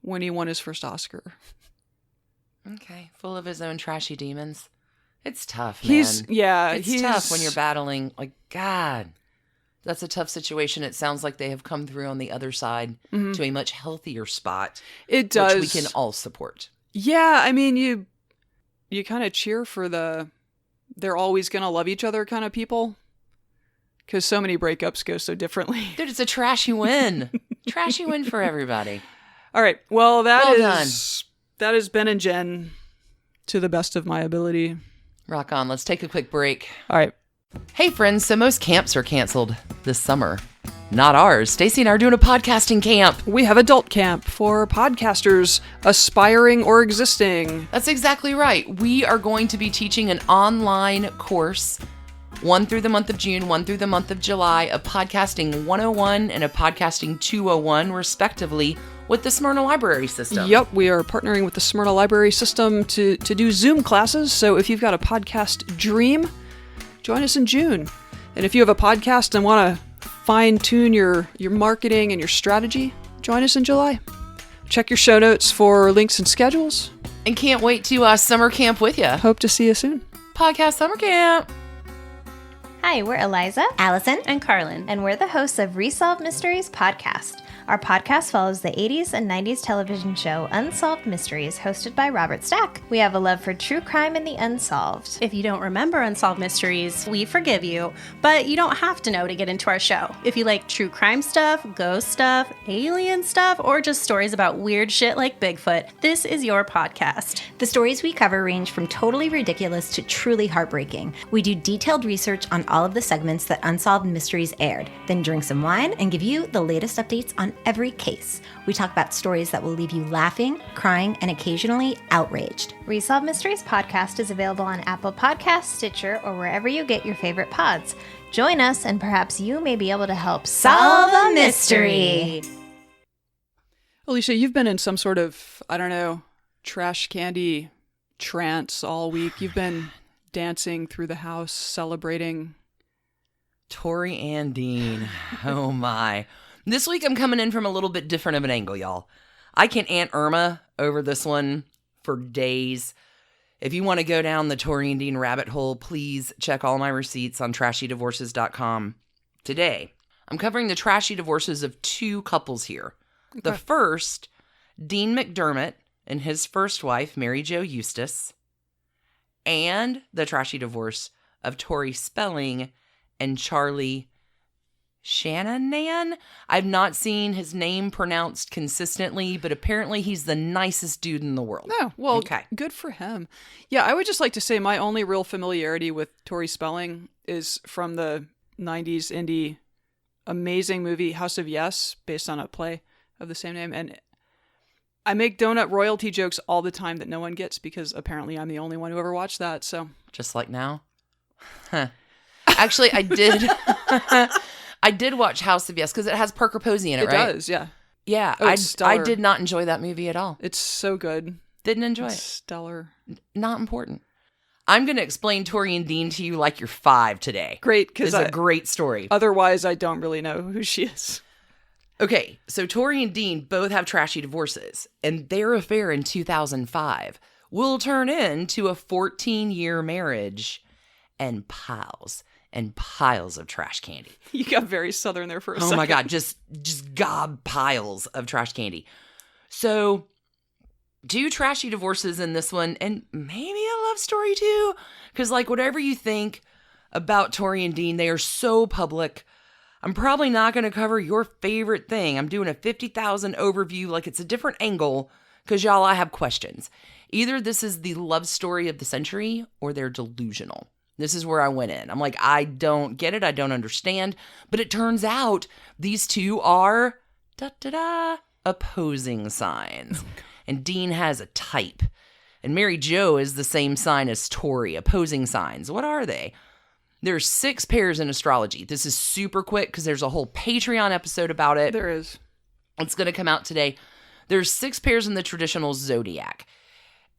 when he won his first Oscar. Okay, full of his own trashy demons. It's tough, man. It's tough when you're battling. Like, God, that's a tough situation. It sounds like they have come through on the other side to a much healthier spot. It does. Which we can all support. Yeah, I mean, you kind of cheer for they're always going to love each other kind of people. Because so many breakups go so differently. Dude, it's a trashy win. Trashy win for everybody. All right, well, done. That is Ben and Jen to the best of my ability. Rock on. Let's take a quick break. All right. Hey, friends. So most camps are canceled this summer. Not ours. Stacie and I are doing a podcasting camp. We have adult camp for podcasters aspiring or existing. That's exactly right. We are going to be teaching an online course, one through the month of June, one through the month of July, of Podcasting 101 and a Podcasting 201, respectively, with the Smyrna Library System. Yep, we are partnering with the Smyrna Library System to do Zoom classes. So if you've got a podcast dream, join us in June. And if you have a podcast and want to fine-tune your marketing and your strategy, join us in July. Check your show notes for links and schedules. And can't wait to summer camp with you. Hope to see you soon. Podcast Summer Camp. Hi, we're Eliza, Allison, and Carlin, and we're the hosts of Resolved Mysteries podcast. Our podcast follows the 80s and 90s television show Unsolved Mysteries, hosted by Robert Stack. We have a love for true crime and the unsolved. If you don't remember Unsolved Mysteries, we forgive you, but you don't have to know to get into our show. If you like true crime stuff, ghost stuff, alien stuff, or just stories about weird shit like Bigfoot, this is your podcast. The stories we cover range from totally ridiculous to truly heartbreaking. We do detailed research on all of the segments that Unsolved Mysteries aired, then drink some wine and give you the latest updates on every case. We talk about stories that will leave you laughing, crying, and occasionally outraged. Resolved Mysteries podcast is available on Apple Podcasts, Stitcher, or wherever you get your favorite pods. Join us and perhaps you may be able to help solve a mystery. Alicia, you've been in some sort of, I don't know, trash candy trance all week. You've been dancing through the house, celebrating. Tori and Dean. Oh my. This week I'm coming in from a little bit different of an angle, y'all. I can Aunt Irma over this one for days. If you want to go down the Tori and Dean rabbit hole, please check all my receipts on trashiedivorces.com today. I'm covering the trashy divorces of two couples here. The Okay. first, Dean McDermott and his first wife, Mary Jo Eustace, and the trashy divorce of Tori Spelling and Charlie Shanahan. I've not seen his name pronounced consistently, but apparently he's the nicest dude in the world. No, well, Okay. good for him. Yeah, I would just like to say my only real familiarity with Tori Spelling is from the 90s indie amazing movie House of Yes, based on a play of the same name. And I make donut royalty jokes all the time that no one gets because apparently I'm the only one who ever watched that. So Just like now. Huh. Actually, I did. I did watch House of Yes because it has Parker Posey in it, it right? does, yeah. Yeah, Oh, it's I stellar. did not enjoy that movie at all. It's so good. Didn't enjoy It's it. stellar. Not important. I'm going to explain Tori and Dean to you like you're 5 today. Great, It's because a great story. otherwise I don't really know who she is. Okay, so Tori and Dean both have trashy divorces, and their affair in 2005 will turn into a 14-year marriage and piles of trash candy. You got very southern there for a second. Oh my God, just gob piles of trash candy. So, 2 trashy divorces in this one, and maybe a love story too. Because, like, whatever you think about Tori and Dean, they are so public. I'm probably not going to cover your favorite thing. I'm doing a 50,000 overview, like it's a different angle, because y'all, I have questions. Either this is the love story of the century, or they're delusional. This is where I went in. I'm like, I don't get it. I don't understand. But it turns out these two are opposing signs. And Dean has a type. And Mary Jo is the same sign as Tori, opposing signs. What are they? There's 6 pairs in astrology. This is super quick because there's a whole Patreon episode about it. There is. It's going to come out today. There's 6 pairs in the traditional zodiac.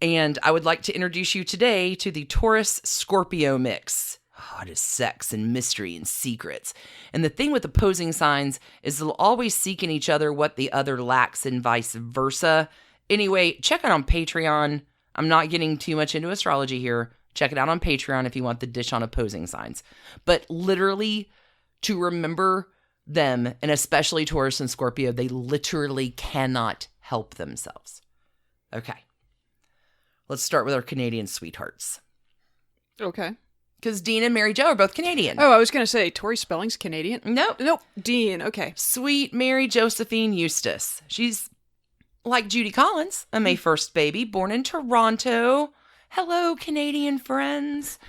And I would like to introduce you today to the Taurus-Scorpio mix. Oh, it is sex and mystery and secrets. And the thing with opposing signs is they'll always seek in each other what the other lacks and vice versa. Anyway, check it on Patreon. I'm not getting too much into astrology here. Check it out on Patreon if you want the dish on opposing signs. But literally, to remember them, and especially Taurus and Scorpio, they literally cannot help themselves. Okay. Let's start with our Canadian sweethearts. Okay. Because Dean and Mary Jo are both Canadian. Oh, I was going to say, Tori Spelling's Canadian? Nope. Nope. Dean, okay. Sweet Mary Josephine Eustace. She's like Judy Collins, a May 1st baby, born in Toronto. Hello, Canadian friends.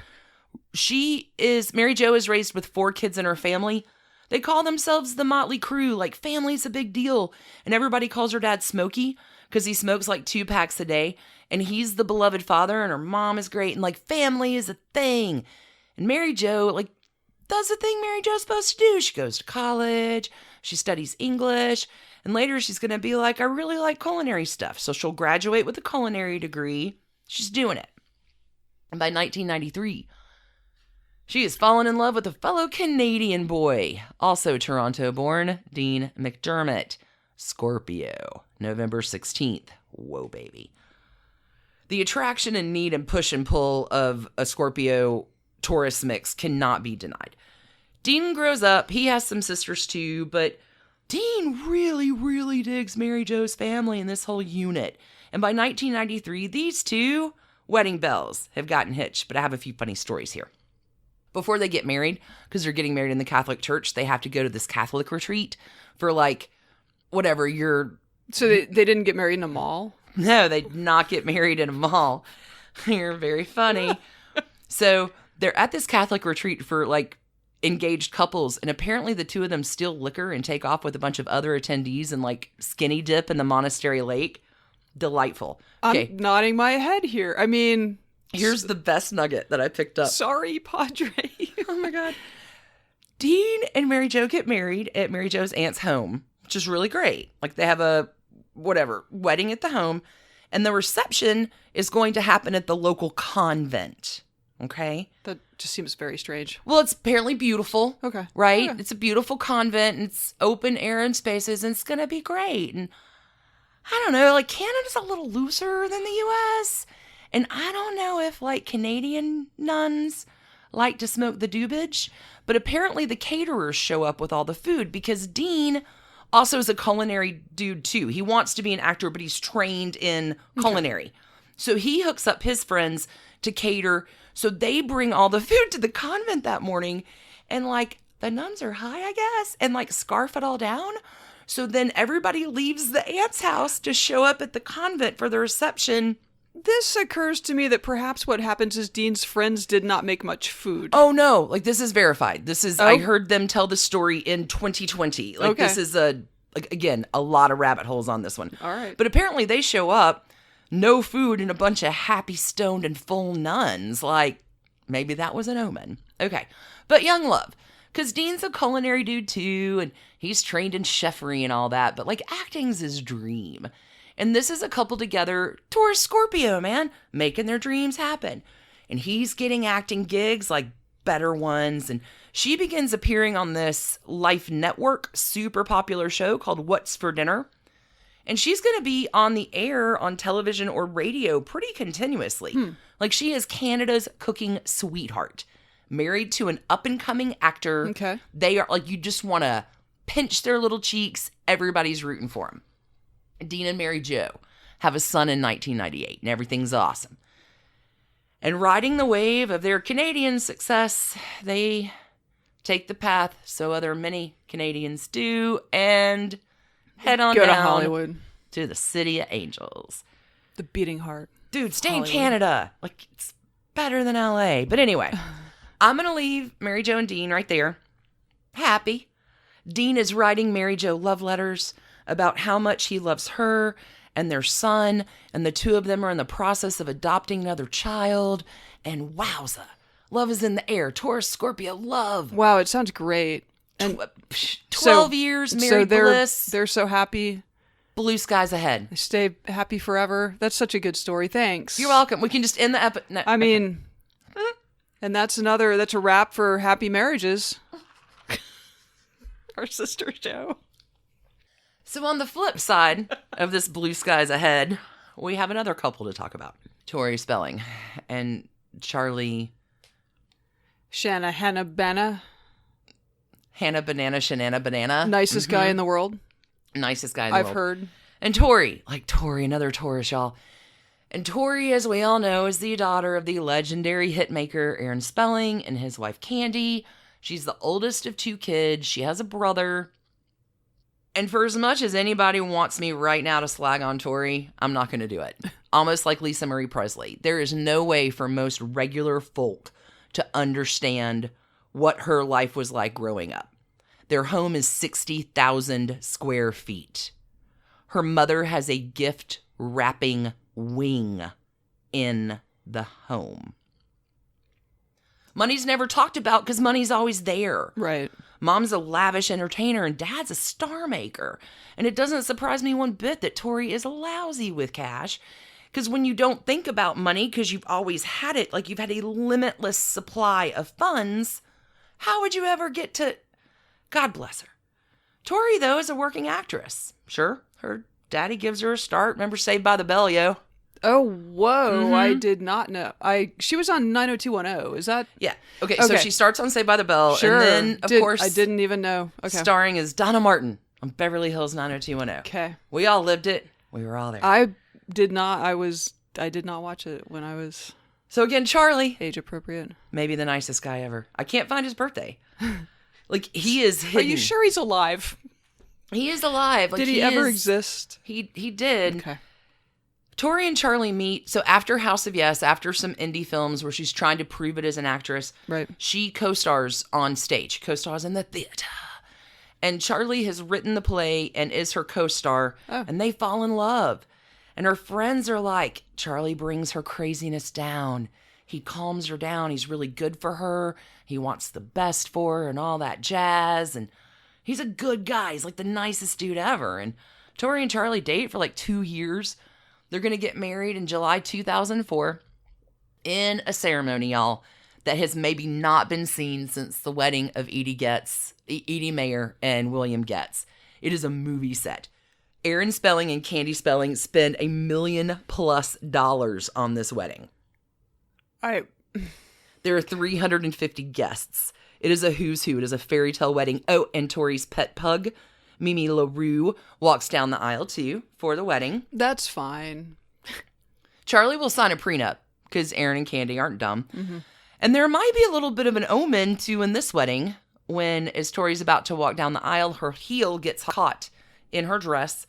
Mary Jo is raised with 4 kids in her family. They call themselves the Motley Crew, like family's a big deal. And everybody calls her dad Smokey because he smokes like 2 packs a day. And he's the beloved father, and her mom is great. And like family is a thing. And Mary Jo, like, does the thing Mary Jo's supposed to do. She goes to college, she studies English, and later she's going to be like, I really like culinary stuff. So she'll graduate with a culinary degree. She's doing it. And by 1993, she has fallen in love with a fellow Canadian boy, also Toronto-born, Dean McDermott, Scorpio, November 16th. Whoa, baby. The attraction and need and push and pull of a Scorpio-Taurus mix cannot be denied. Dean grows up. He has some sisters too, but Dean really, really digs Mary Jo's family and this whole unit. And by 1993, these two wedding bells have gotten hitched, but I have a few funny stories here. Before they get married, because they're getting married in the Catholic Church, they have to go to this Catholic retreat for like, whatever, So they didn't get married in a mall? No, they did not get married in a mall. You're very funny. So they're at this Catholic retreat for like engaged couples, and apparently the 2 of them steal liquor and take off with a bunch of other attendees and like skinny dip in the monastery lake. Delightful. Okay, I'm nodding my head here. I mean, here's the best nugget that I picked up. sorry, Padre. Oh my God. Dean and Mary Jo get married at Mary Jo's aunt's home, which is really great. Like they have a wedding at the home, and the reception is going to happen at the local convent. Okay. That just seems very strange. Well, it's apparently beautiful. Okay. Right? Okay. It's a beautiful convent, and it's open air and spaces, and it's going to be great. And I don't know, like Canada's a little looser than the US. And I don't know if like Canadian nuns like to smoke the doobage, but apparently the caterers show up with all the food because Dean also is a culinary dude too. He wants to be an actor, but he's trained in culinary. So he hooks up his friends to cater. So they bring all the food to the convent that morning, and like the nuns are high, I guess, and like scarf it all down. So then everybody leaves the aunt's house to show up at the convent for the reception. This occurs to me that perhaps what happens is Dean's friends did not make much food. Oh no, like this is verified. This is, I heard them tell the story in 2020. Like this is again, a lot of rabbit holes on this one. All right. But apparently they show up, no food, and a bunch of happy, stoned, and full nuns. Like, maybe that was an omen. Okay. But young love, because Dean's a culinary dude too, and he's trained in chefery and all that, but like acting's his dream. And this is a couple together, Taurus Scorpio, man, making their dreams happen. And he's getting acting gigs, like better ones. And she begins appearing on this Life Network super popular show called What's for Dinner. And she's going to be on the air on television or radio pretty continuously. Like she is Canada's cooking sweetheart, married to an up-and-coming actor. Okay. They are like, you just want to pinch their little cheeks. Everybody's rooting for them. Dean and Mary Jo have a son in 1998, and everything's awesome. And riding the wave of their Canadian success, they take the path so other many Canadians do and head on Go down to Hollywood. to the City of Angels. The beating heart. Dude, stay Hollywood. in Canada. Like, it's better than LA. But anyway, I'm going to leave Mary Jo and Dean right there. Happy. Dean is writing Mary Jo love letters about how much he loves her and their son, and the two of them are in the process of adopting another child. And wowza, love is in the air. Taurus, Scorpio, love. Wow, it sounds great. And 12 years married bliss. They're so happy. Blue skies ahead. They stay happy forever. That's such a good story. Thanks. You're welcome. We can just end the I mean, and that's a wrap for happy marriages. Our sister show. So on the flip side of this blue skies ahead, we have another couple to talk about. Tori Spelling and Charlie... Shanna Hannah Banna. Hannah Banana, Shanana Banana. Nicest guy in the world. Nicest guy in the world. I've heard. And Tori. Like Tori, another Taurus, y'all. And Tori, as we all know, is the daughter of the legendary hitmaker Aaron Spelling and his wife Candy. She's the oldest of two kids. She has a brother. And for as much as anybody wants me right now to slag on Tori, I'm not going to do it. Almost like Lisa Marie Presley. There is no way for most regular folk to understand what her life was like growing up. Their home is 60,000 square feet. Her mother has a gift wrapping wing in the home. Money's never talked about because money's always there. Right. Mom's a lavish entertainer and Dad's a star maker. And it doesn't surprise me one bit that Tori is lousy with cash. Because when you don't think about money because you've always had it, like you've had a limitless supply of funds, how would you ever get to... God bless her. Tori, though, is a working actress. Sure, her daddy gives her a start. Remember Saved by the Bell, yo? Oh, whoa. I did not know. She was on 90210. Is that? Yeah. Okay, so she starts on Saved by the Bell. Sure. And then, of course... I didn't even know. Okay. Starring as Donna Martin on Beverly Hills 90210. Okay. We all lived it. We were all there. I did not watch it when I was So again, Charlie, age appropriate. maybe the nicest guy ever. I can't find his birthday. Like, he is hidden. Are you sure he's alive? He is alive. Like, Did he ever exist? He did. Okay. Tori and Charlie meet. So after House of Yes, after some indie films where she's trying to prove it as an actress, Right. she co-stars on stage, co-stars in the theater. And Charlie has written the play and is her co-star, and they fall in love. And her friends are like, Charlie brings her craziness down. He calms her down. He's really good for her. He wants the best for her and all that jazz. And he's a good guy. He's like the nicest dude ever. And Tori and Charlie date for like 2 years. They're going to get married in July 2004 in a ceremony, y'all, that has maybe not been seen since the wedding of Edie Mayer and William Getz. It is a movie set. Aaron Spelling and Candy Spelling spend $1 million+ on this wedding. There are 350 guests. It is a who's who. It is a fairy tale wedding. Oh, and Tori's pet pug, Mimi LaRue, walks down the aisle too for the wedding. That's fine. Charlie will sign a prenup because Aaron and Candy aren't dumb. Mm-hmm. And there might be a little bit of an omen too in this wedding when, as Tori's about to walk down the aisle, her heel gets caught in her dress.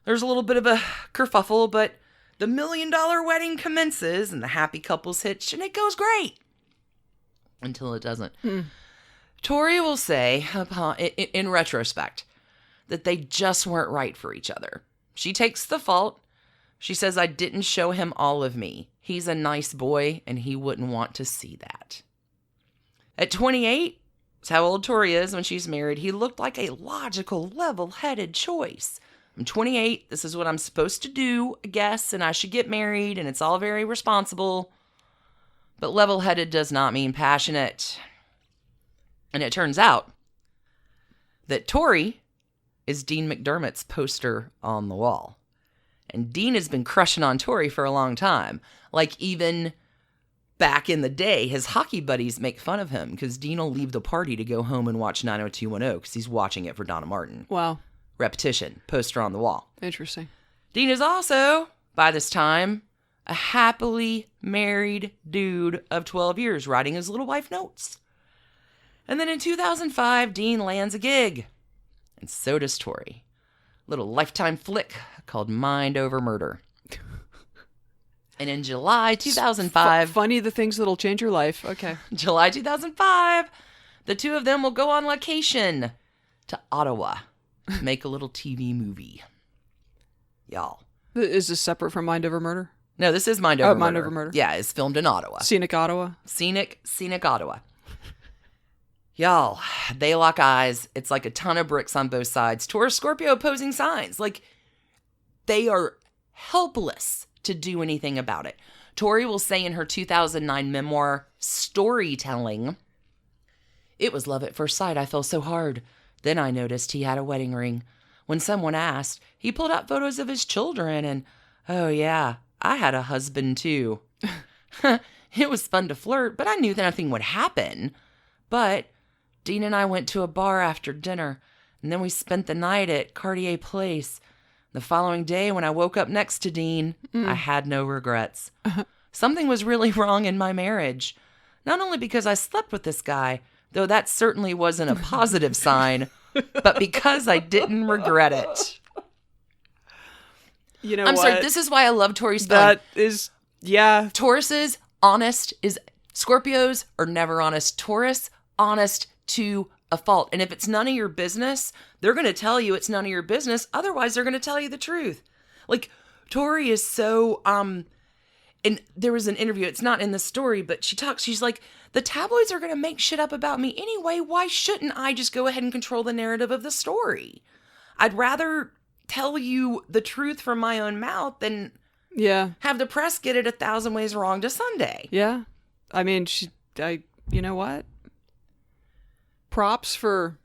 There's a little bit of a kerfuffle, but the $1 million wedding commences and the happy couple's hitched and it goes great. Until it doesn't. Tori will say, in retrospect, that they just weren't right for each other. She takes the fault. She says, I didn't show him all of me. He's a nice boy, and he wouldn't want to see that. At 28, that's how old Tori is when she's married, he looked like a logical, level-headed choice. I'm 28. This is what I'm supposed to do, I guess, and I should get married, and it's all very responsible. But level-headed does not mean passionate. And it turns out that Tori is Dean McDermott's poster on the wall. And Dean has been crushing on Tori for a long time. Like even back in the day, his hockey buddies make fun of him because Dean will leave the party to go home and watch 90210 because he's watching it for Donna Martin. Wow. Repetition, poster on the wall. Interesting. Dean is also, by this time, a happily married dude of 12 years writing his little wife notes. And then in 2005, Dean lands a gig. And so does Tori. Little Lifetime flick called Mind Over Murder. And in July 2005... Funny the things that'll change your life. Okay. July 2005, the two of them will go on location to Ottawa to make a little TV movie. Y'all. Is this separate from Mind Over Murder? No, this is Mind Over Murder. Mind Over Murder. Yeah, it's filmed in Ottawa. Scenic Ottawa. Scenic Ottawa. Y'all, they lock eyes. It's like a ton of bricks on both sides. Taurus, Scorpio opposing signs. Like, they are helpless to do anything about it. Tori will say in her 2009 memoir, Storytelling, it was love at first sight. I fell so hard. Then I noticed he had a wedding ring. When someone asked, he pulled out photos of his children and, oh yeah, I had a husband too. It was fun to flirt, but I knew that nothing would happen. But Dean and I went to a bar after dinner, and then we spent the night at Cartier Place. The following day, when I woke up next to Dean, I had no regrets. Something was really wrong in my marriage. Not only because I slept with this guy, though that certainly wasn't a positive sign, but because I didn't regret it. You know I'm what? sorry, this is why I love Tori spelling. That is, yeah. Taurus honest is, Scorpios are never honest. Taurus, honest to a fault. And if it's none of your business, they're going to tell you it's none of your business. Otherwise, they're going to tell you the truth. Like, Tori is so, and there was an interview, it's not in the story, but she's like, the tabloids are going to make shit up about me anyway. Why shouldn't I just go ahead and control the narrative of the story? I'd rather tell you the truth from my own mouth than have the press get it 1,000 ways wrong to Sunday. Yeah. I mean, you know what? Props for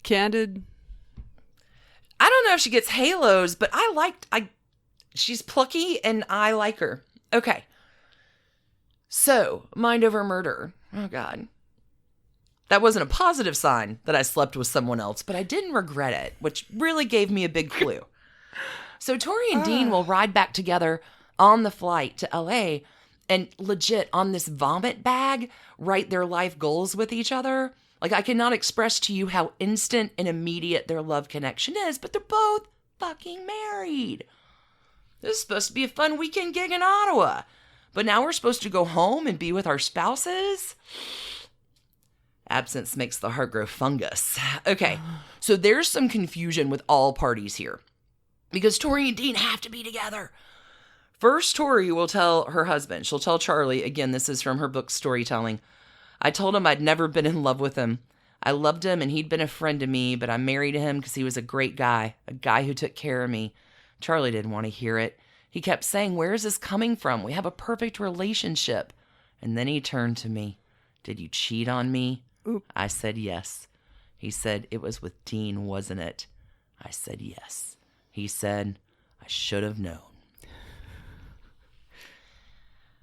candid. I don't know if she gets halos, but she's plucky and I like her. Okay. So, Mind Over Murder. Oh, God. That wasn't a positive sign that I slept with someone else, but I didn't regret it, which really gave me a big clue. So, Tori and Dean will ride back together on the flight to LA and legit on this vomit bag write their life goals with each other. Like, I cannot express to you how instant and immediate their love connection is, but they're both fucking married. This is supposed to be a fun weekend gig in Ottawa. But now we're supposed to go home and be with our spouses? Absence makes the heart grow fungus. Okay, so there's some confusion with all parties here. Because Tori and Dean have to be together. First, Tori will tell her husband. She'll tell Charlie, again, this is from her book, Storytelling. I told him I'd never been in love with him. I loved him and he'd been a friend to me, but I married him because he was a great guy, a guy who took care of me. Charlie didn't want to hear it. He kept saying, where is this coming from? We have a perfect relationship. And then he turned to me. Did you cheat on me? Oop. I said yes. He said, it was with Dean, wasn't it? I said yes. He said, I should have known.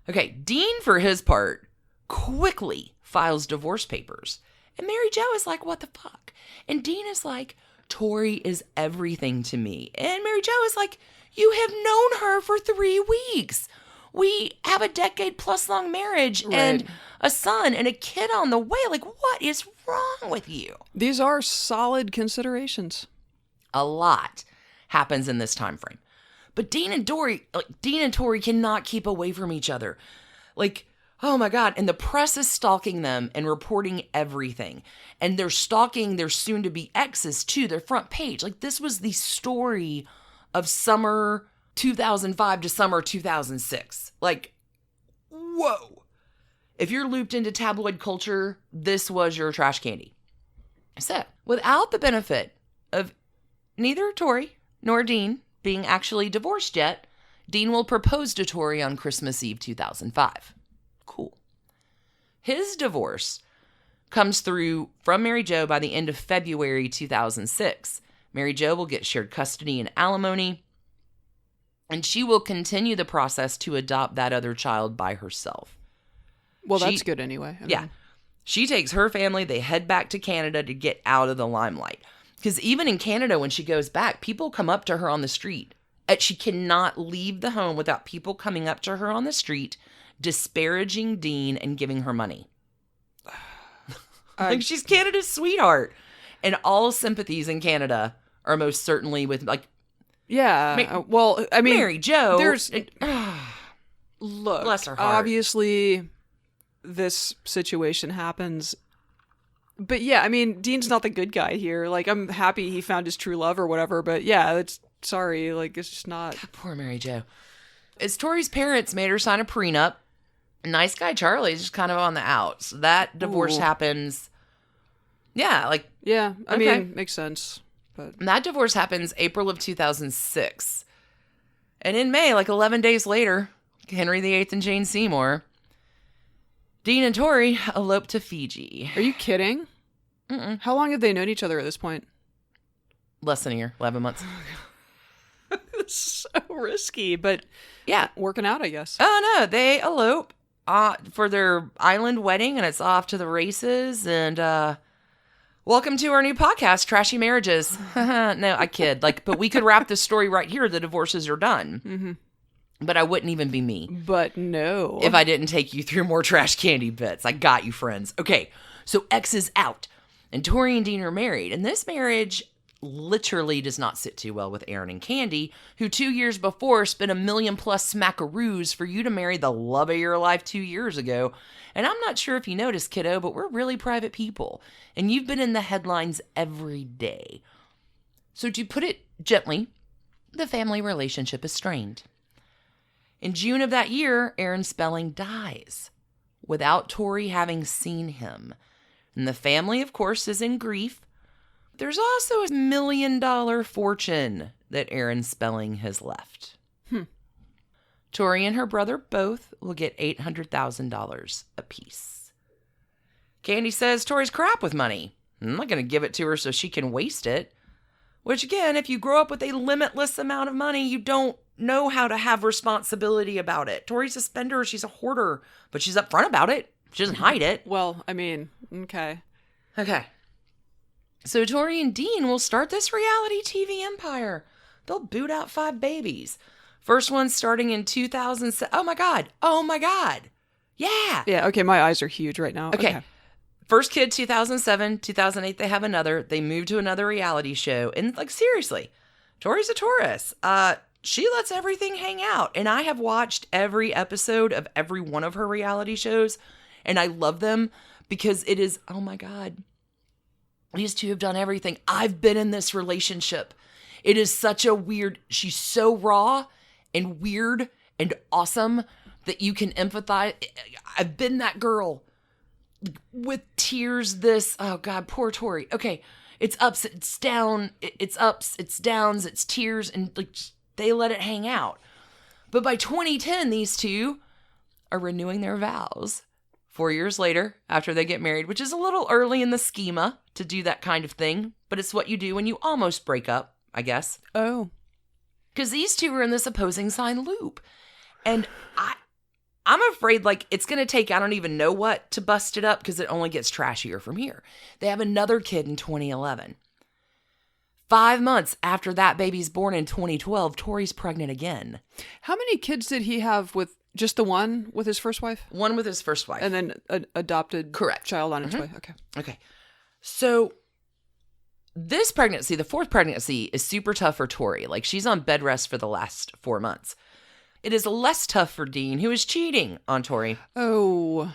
Okay, Dean, for his part, quickly files divorce papers. And Mary Jo is like, what the fuck? And Dean is like, Tori is everything to me. And Mary Jo is like, you have known her for 3 weeks. We have a decade plus long marriage and a son and a kid on the way. Like, what is wrong with you? These are solid considerations. A lot happens in this time frame. But Dean and Tori cannot keep away from each other. Like, oh my God. And the press is stalking them and reporting everything. And they're stalking their soon-to-be exes too, their front page. Like, this was the story of summer 2005 to summer 2006. Like, whoa. If you're looped into tabloid culture, this was your trash candy. So, without the benefit of neither Tori nor Dean being actually divorced yet, Dean will propose to Tori on Christmas Eve 2005. Cool. His divorce comes through from Mary Jo by the end of February 2006. Mary Jo will get shared custody and alimony, and she will continue the process to adopt that other child by herself. Well, that's good anyway. I mean, she takes her family, they head back to Canada to get out of the limelight. Because even in Canada, when she goes back, people come up to her on the street. And she cannot leave the home without people coming up to her on the street, disparaging Dean and giving her money. Like, she's Canada's sweetheart. And all sympathies in Canada are most certainly with, like... Yeah, well, I mean... Mary Jo... Look, bless her heart. Obviously, this situation happens... But yeah, I mean, Dean's not the good guy here. Like, I'm happy he found his true love or whatever, but yeah, sorry, like, it's just not... God, poor Mary Jo. As Tori's parents made her sign a prenup, nice guy Charlie's just kind of on the outs. So that divorce happens... Yeah, like... Yeah, I mean, makes sense. But that divorce happens April of 2006. And in May, like 11 days later, Henry VIII and Jane Seymour... Dean and Tori eloped to Fiji. Are you kidding? Mm-mm. How long have they known each other at this point? Less than a year, 11 months. So risky, but yeah, working out, I guess. Oh no, they elope for their island wedding, and it's off to the races. And welcome to our new podcast, Trashy Marriages. No, I kid. But we could wrap this story right here. The divorces are done. Mm-hmm. But I wouldn't even be me. But no. If I didn't take you through more trash candy bits. I got you, friends. Okay, so X is out. And Tori and Dean are married. And this marriage literally does not sit too well with Aaron and Candy, who 2 years before spent $1 million+ smackaroos for you to marry the love of your life 2 years ago. And I'm not sure if you noticed, kiddo, but we're really private people. And you've been in the headlines every day. So to put it gently, the family relationship is strained. In June of that year, Aaron Spelling dies without Tori having seen him. And the family, of course, is in grief. There's also a $1 million fortune that Aaron Spelling has left. Tori and her brother both will get $800,000 apiece. Candy says Tori's crap with money. I'm not going to give it to her so she can waste it. Which, again, if you grow up with a limitless amount of money, you don't know how to have responsibility about it. Tori's a spender. She's a hoarder. But she's upfront about it. She doesn't hide it. Well, I mean, okay. Okay. So Tori and Dean will start this reality TV empire. They'll boot out 5 babies. First one starting in 2007. Oh my God. Oh my God. Yeah. Yeah, okay, my eyes are huge right now. Okay. First kid, 2007. 2008, they have another. They move to another reality show. And, like, seriously, Tori's a Taurus. She lets everything hang out. And I have watched every episode of every one of her reality shows. And I love them because it is, oh my God, these two have done everything. I've been in this relationship. It is such a weird, she's so raw and weird and awesome that you can empathize. I've been that girl. With tears, oh God, poor Tori. Okay, it's ups, it's down, it's ups, it's downs, it's tears, and like they let it hang out. But by 2010, these two are renewing their vows. 4 years later, after they get married, which is a little early in the schema to do that kind of thing, but it's what you do when you almost break up, I guess. Oh. Because these two are in this opposing sign loop. And I'm afraid, like, it's going to take, I don't even know what to bust it up because it only gets trashier from here. They have another kid in 2011. 5 months after that baby's born in 2012, Tori's pregnant again. How many kids did he have with just the one with his first wife? One with his first wife. And then an adopted Correct. child on its way. Okay. Okay. So this pregnancy, the fourth pregnancy, is super tough for Tori. Like, she's on bed rest for the last 4 months. It is less tough for Dean, who is cheating on Tori. Oh.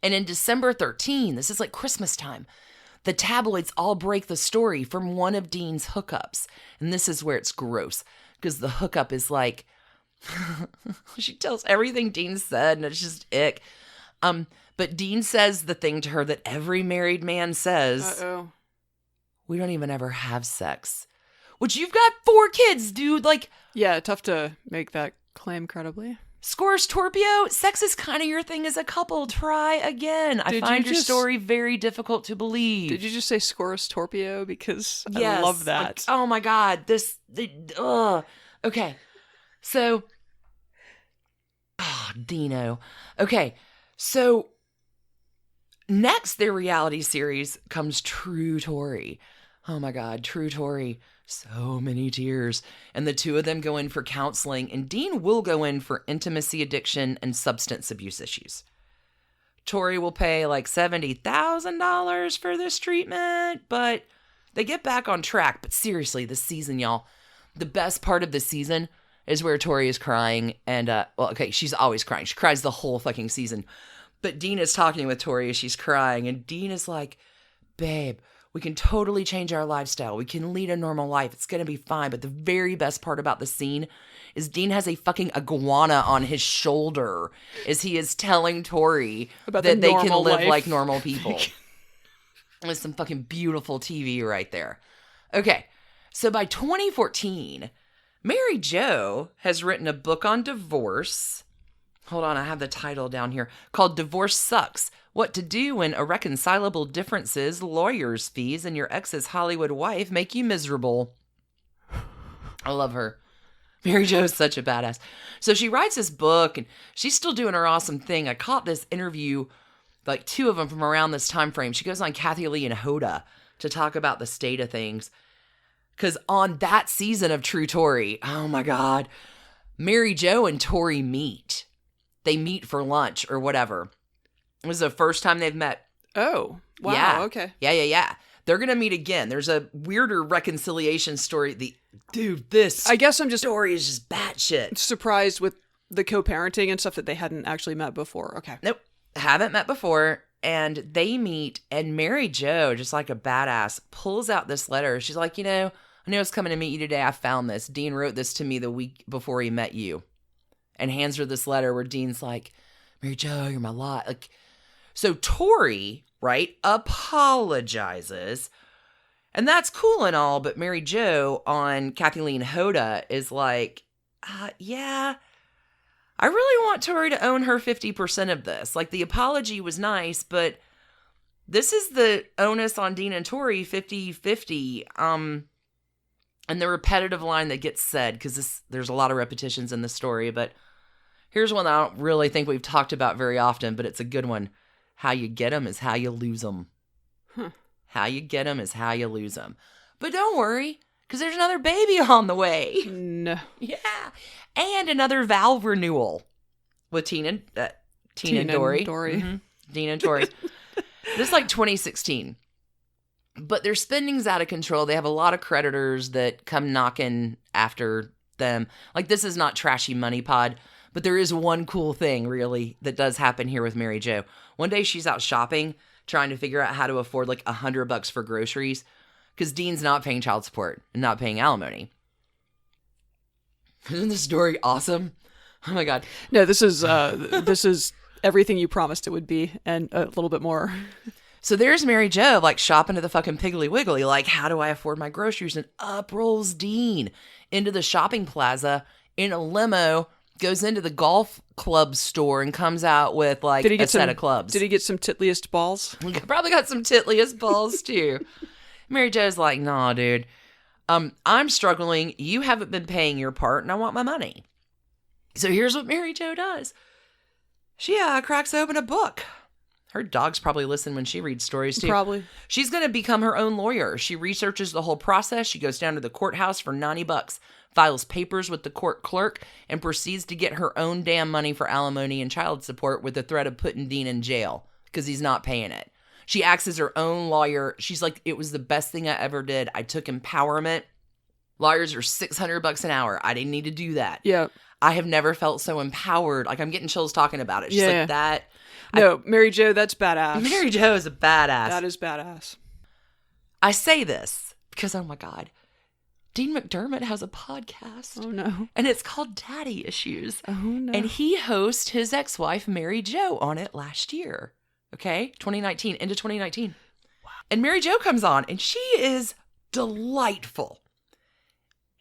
And in December 13, this is like Christmas time, the tabloids all break the story from one of Dean's hookups. And this is where it's gross, because the hookup is like, she tells everything Dean said, and it's just ick. But Dean says the thing to her that every married man says. Uh-oh. We don't even ever have sex. Which, you've got 4 kids, dude. Like, yeah, tough to make that claim credibly. Scores Torpio, sex is kind of your thing as a couple. Try again. I find your story very difficult to believe. Did you just say Scorus Torpio? Because yes, I love that. Like, oh my God. Okay. So, Dino. Okay. So, next, their reality series comes True Tori. Oh my God, True Tori. So many tears. And the two of them go in for counseling, and Dean will go in for intimacy addiction and substance abuse issues. Tori will pay like $70,000 for this treatment, but they get back on track. But seriously, this season, y'all, the best part of the season is where Tori is crying. And, she's always crying. She cries the whole fucking season. But Dean is talking with Tori as she's crying, and Dean is like, babe, we can totally change our lifestyle. We can lead a normal life. It's going to be fine. But the very best part about the scene is Dean has a fucking iguana on his shoulder as he is telling Tori that they can live like normal people. With some fucking beautiful TV right there. Okay, so by 2014, Mary Jo has written a book on divorce. Hold on, I have the title down here, called Divorce Sucks. What to do when irreconcilable differences, lawyers' fees, and your ex's Hollywood wife make you miserable. I love her. Mary Jo is such a badass. So she writes this book, and she's still doing her awesome thing. I caught this interview, like 2 of them from around this time frame. She goes on Kathy Lee and Hoda to talk about the state of things. Because on that season of True Tori, oh my God, Mary Jo and Tori meet. They meet for lunch or whatever. It was the first time they've met. Oh, wow. Yeah. Okay. Yeah. They're going to meet again. There's a weirder reconciliation story. This I guess I'm just story is just batshit. surprised with the co-parenting and stuff that they hadn't actually met before. Okay. Nope. Haven't met before. And they meet, and Mary Jo, just like a badass, pulls out this letter. She's like, I knew I was coming to meet you today. I found this. Dean wrote this to me the week before he met you. And hands her this letter where Dean's like, Mary Jo, you're my lot. Like, so Tori, right, apologizes. And that's cool and all, but Mary Jo on Kathy Lee and Hoda is like, yeah, I really want Tori to own her 50% of this. Like, the apology was nice, but this is the onus on Dean and Tori, 50-50. And the repetitive line that gets said, because there's a lot of repetitions in the story, but here's one that I don't really think we've talked about very often, but it's a good one. How you get them is how you lose them. How you get them is how you lose them. But don't worry, because there's another baby on the way. No. Yeah. And another Valve renewal with Tina and Dory. Mm-hmm. Dean and Tori. This is like 2016. But their spending's out of control. They have a lot of creditors that come knocking after them. Like, this is not trashy money pod, but there is one cool thing, really, that does happen here with Mary Jo. One day she's out shopping, trying to figure out how to afford like $100 for groceries, because Dean's not paying child support and not paying alimony. Isn't this story awesome? Oh my God. No, this is everything you promised it would be, and a little bit more. So there's Mary Jo, like, shopping at the fucking Piggly Wiggly, like, how do I afford my groceries? And up rolls Dean into the shopping plaza in a limo, goes into the golf club store, and comes out with, like, a set of clubs. Did he get some titliest balls? Probably got some titliest balls, too. Mary Jo's like, nah, dude. I'm struggling. You haven't been paying your part, and I want my money. So here's what Mary Jo does. She cracks open a book. Her dogs probably listen when she reads stories, too. Probably. She's going to become her own lawyer. She researches the whole process. She goes down to the courthouse for $90, files papers with the court clerk, and proceeds to get her own damn money for alimony and child support with the threat of putting Dean in jail because he's not paying it. She acts as her own lawyer. She's like, it was the best thing I ever did. I took empowerment. Lawyers are $600 an hour. I didn't need to do that. Yeah. I have never felt so empowered. Like, I'm getting chills talking about it. She's like that. No, Mary Jo, that's badass. Mary Jo is a badass. That is badass. I say this because, oh my God, Dean McDermott has a podcast. Oh, no. And it's called Daddy Issues. Oh, no. And he hosts his ex-wife, Mary Jo, on it last year. Okay? 2019, into 2019. Wow. And Mary Jo comes on, and she is delightful.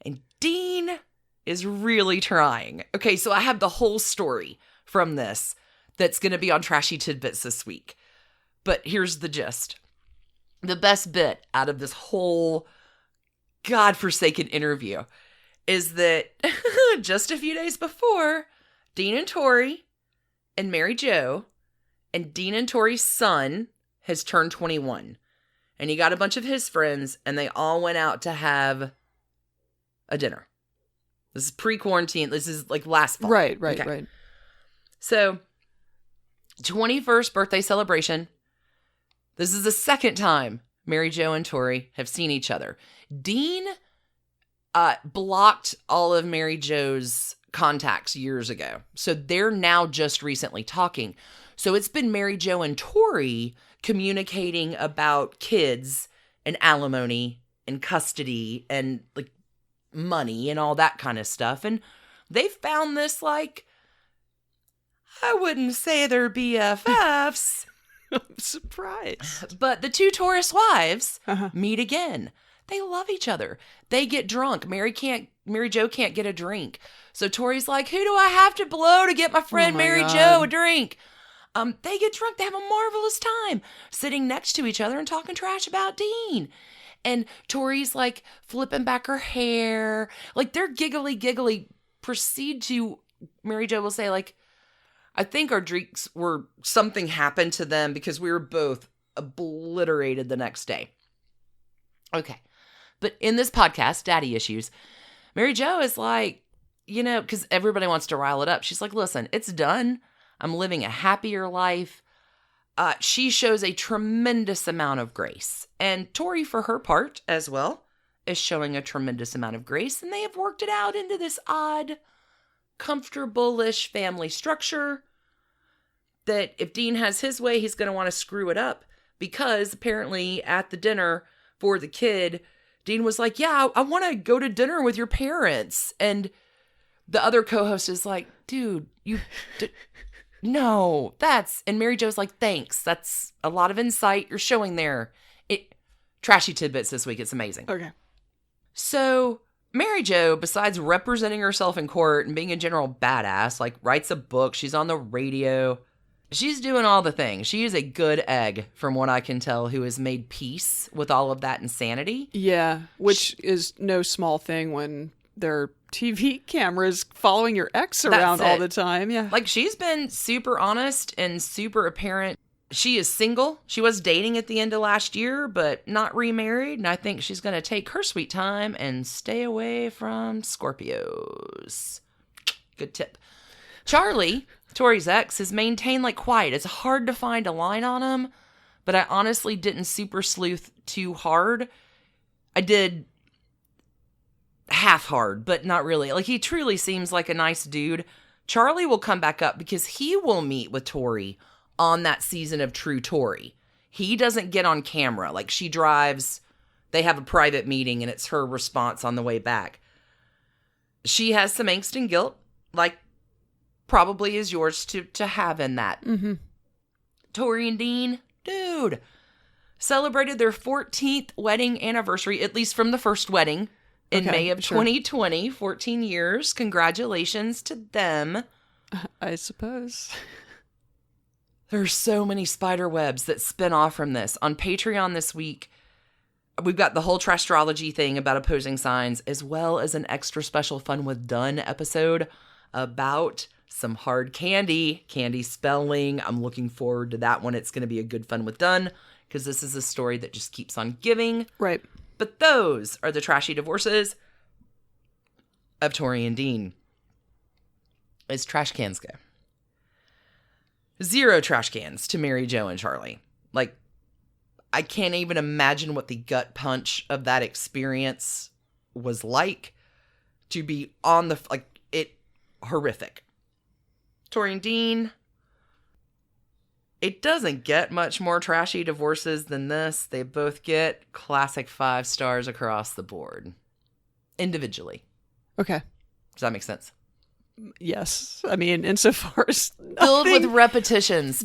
And Dean is really trying. Okay, so I have the whole story from this that's going to be on Trashy Tidbits this week. But here's the gist. The best bit out of this whole godforsaken interview is that just a few days before, Dean and Tori and Mary Jo and Dean and Tori's son has turned 21. And he got a bunch of his friends, and they all went out to have a dinner. This is pre-quarantine. This is like last fall. Right. So, 21st birthday celebration. This is the second time Mary Jo and Tori have seen each other. Dean blocked all of Mary Jo's contacts years ago. So they're now just recently talking. So it's been Mary Jo and Tori communicating about kids and alimony and custody and like money and all that kind of stuff. And they found this like, I wouldn't say they're BFFs. I'm surprised. But the two Taurus wives meet again. They love each other. They get drunk. Mary Jo can't get a drink. So Tori's like, who do I have to blow to get my friend Mary Jo a drink? They get drunk. They have a marvelous time sitting next to each other and talking trash about Dean. And Tori's like flipping back her hair. Like they're giggly, proceed to, Mary Jo will say like, I think our drinks were, something happened to them because we were both obliterated the next day. Okay. But in this podcast, Daddy Issues, Mary Jo is like, you know, because everybody wants to rile it up. She's like, listen, it's done. I'm living a happier life. She shows a tremendous amount of grace. And Tori, for her part as well, is showing a tremendous amount of grace. And they have worked it out into this odd, comfortable-ish family structure that if Dean has his way, he's going to want to screw it up. Because apparently at the dinner for the kid, Dean was like, yeah, I want to go to dinner with your parents. And the other co-host is like, dude, no, and Mary Jo's like, thanks. That's a lot of insight you're showing there. Trashy Tidbits this week. It's amazing. Okay. So Mary Jo, besides representing herself in court and being a general badass, like writes a book, she's on the radio, she's doing all the things. She is a good egg, from what I can tell, who has made peace with all of that insanity. Yeah, which is no small thing when there are TV cameras following your ex around all the time. Yeah. Like, she's been super honest and super apparent. She is single. She was dating at the end of last year, but not remarried. And I think she's going to take her sweet time and stay away from Scorpios. Good tip. Charlie, Tori's ex, has maintained like quiet. It's hard to find a line on him, but I honestly didn't super sleuth too hard. I did half hard, but not really. Like, he truly seems like a nice dude. Charlie will come back up because he will meet with Tori on that season of True Tori. He doesn't get on camera. Like, she drives, they have a private meeting, and it's her response on the way back. She has some angst and guilt, like probably is yours to have in that. Mm-hmm. Tori and Dean, dude, celebrated their 14th wedding anniversary, at least from the first wedding, in May of 2020. 14 years. Congratulations to them. I suppose. There's so many spider webs that spin off from this. On Patreon this week, we've got the whole trastrology thing about opposing signs, as well as an extra special Fun with Done episode about some hard candy spelling. I'm looking forward to that one. It's going to be a good fun with Done because this is a story that just keeps on giving. Right. But those are the trashy divorces of Tori and Dean. As trash cans go. 0 trash cans to Mary Jo and Charlie. Like, I can't even imagine what the gut punch of that experience was like to be on the, like, it, horrific. Tori and Dean, it doesn't get much more trashy divorces than this. They both get classic 5 stars across the board. Individually. Okay. Does that make sense? Yes. I mean, insofar as Filled with repetitions.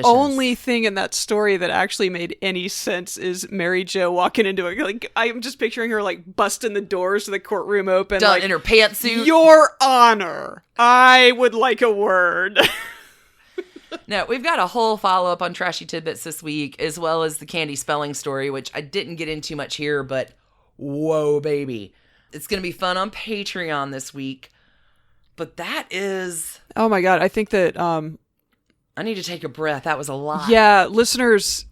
Only thing in that story that actually made any sense is Mary Jo walking into it. Like, I'm just picturing her like busting the doors of the courtroom open. Done like, in her pantsuit. Your Honor, I would like a word. No, we've got a whole follow-up on Trashy Tidbits this week, as well as the candy spelling story, which I didn't get into much here, but whoa, baby. It's going to be fun on Patreon this week. But that is... Oh my God, I think that... I need to take a breath. That was a lot. Yeah, listeners,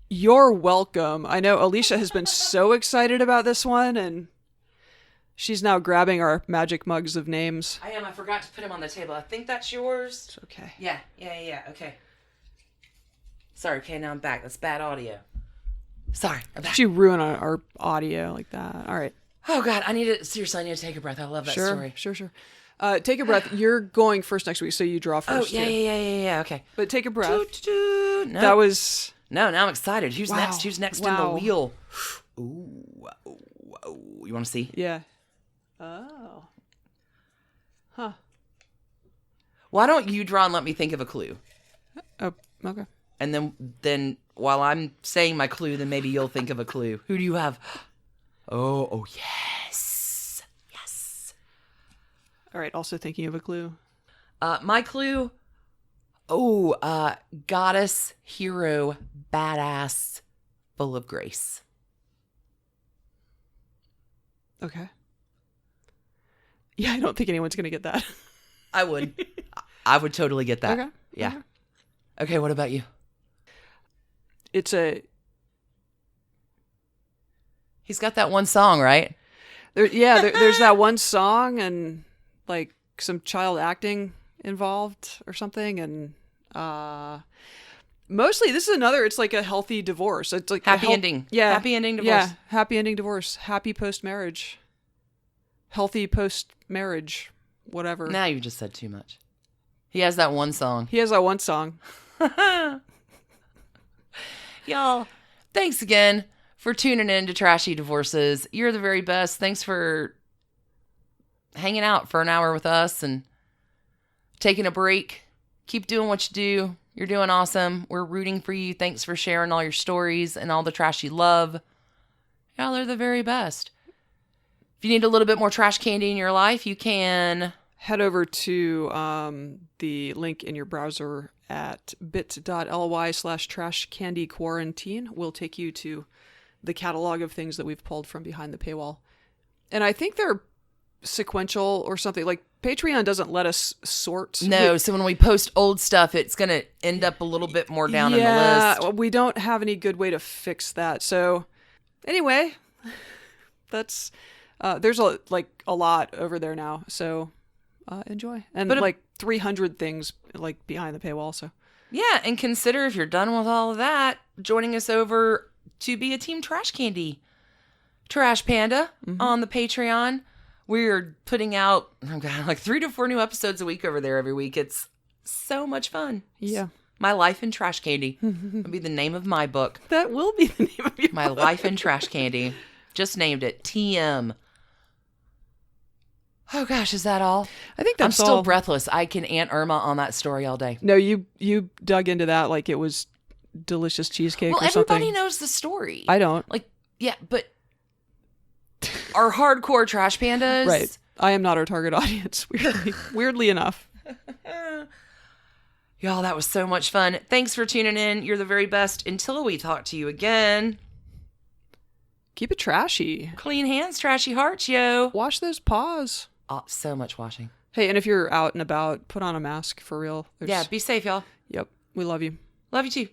you're welcome. I know Alicia has been so excited about this one, and she's now grabbing our magic mugs of names. I am. I forgot to put them on the table. I think that's yours. It's okay. Yeah. Okay. Sorry, okay, now I'm back. That's bad audio. Sorry, I'm back. She ruined our audio like that. All right. Oh, God, I need to take a breath. I love that story. Sure. Take a breath. You're going first next week, so you draw first. Oh, yeah, okay. But take a breath. No. That was... No, now I'm excited. Who's Wow. next? Who's next in the Wow. wheel? Ooh. You want to see? Yeah. Oh. Huh. Why don't you draw and let me think of a clue? Oh, okay. And then while I'm saying my clue, then maybe you'll think of a clue. Who do you have? Oh, yes. Yes. All right, also thinking of a clue. My clue, goddess, hero, badass, full of grace. Okay. Yeah, I don't think anyone's going to get that. I would. I would totally get that. Okay. Yeah. Okay, what about you? It's a... He's got that one song, right? There's that one song and like some child acting involved or something, and mostly this is another. It's like a healthy divorce. It's like Happy ending. Yeah, Happy ending divorce. Yeah, happy ending divorce. Happy post marriage. Healthy post marriage. Whatever. Now you just said too much. He has that one song. He has that one song. Y'all, thanks again for tuning in to Trashy Divorces. You're the very best. Thanks for hanging out for an hour with us and taking a break. Keep doing what you do. You're doing awesome. We're rooting for you. Thanks for sharing all your stories and all the trash you love. Y'all are the very best. If you need a little bit more trash candy in your life, you can head over to the link in your browser at bit.ly/trashcandyquarantine. We'll take you to the catalog of things that we've pulled from behind the paywall. And I think they're sequential or something. Like, Patreon doesn't let us sort. No, so when we post old stuff, it's going to end up a little bit more down in the list. Yeah, we don't have any good way to fix that. So, anyway, that's... there's a lot over there now, so enjoy. And but 300 things like behind the paywall. So yeah, and consider if you're done with all of that, joining us over to be a Team Trash Candy Trash Panda on the Patreon. We're putting out 3 to 4 new episodes a week over there every week. It's so much fun. Yeah. My Life in Trash Candy will be the name of my book. That will be the name of your My book. Life in Trash Candy. Just named it TM. Oh gosh, is that all? I think that's I'm still all. breathless. I can Aunt Irma on that story all day. No, you dug into that like it was delicious cheesecake or something. Everybody knows the story. I don't. Yeah, but our hardcore trash pandas. Right. I am not our target audience, weirdly enough. Y'all, that was so much fun. Thanks for tuning in. You're the very best. Until we talk to you again. Keep it trashy. Clean hands, trashy hearts, yo. Wash those paws. Oh, so much washing. Hey, and if you're out and about, put on a mask for real. Yeah, be safe, y'all. Yep, we love you. Love you too.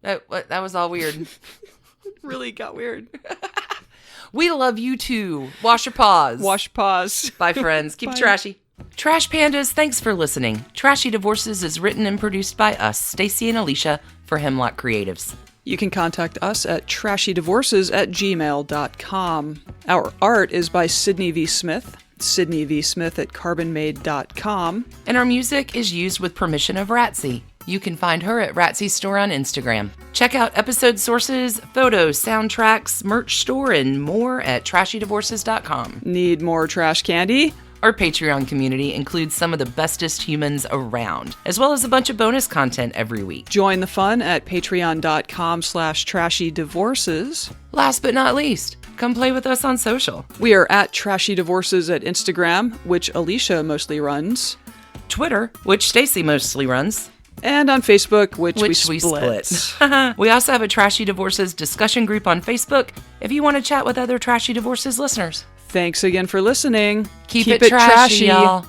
That was all weird. It really got weird. We love you too. Wash your paws. Wash paws. Bye, friends. Keep it Bye. trashy. Trash Pandas, thanks for listening. Trashy Divorces is written and produced by us, Stacie and Alicia, for Hemlock Creatives. You can contact us at trashydivorces@gmail.com. Our art is by Sydney V. Smith. Sydney V. Smith at carbonmade.com. And our music is used with permission of Ratsy. You can find her at Ratsy's store on Instagram. Check out episode sources, photos, soundtracks, merch store, and more at trashydivorces.com. Need more trash candy? Our Patreon community includes some of the bestest humans around, as well as a bunch of bonus content every week. Join the fun at patreon.com/trashydivorces. Last but not least, come play with us on social. We are at Trashy Divorces at Instagram, which Alicia mostly runs. Twitter, which Stacie mostly runs. And on Facebook, which we split. We also have a Trashy Divorces discussion group on Facebook if you want to chat with other Trashy Divorces listeners. Thanks again for listening. Keep it trashy, y'all.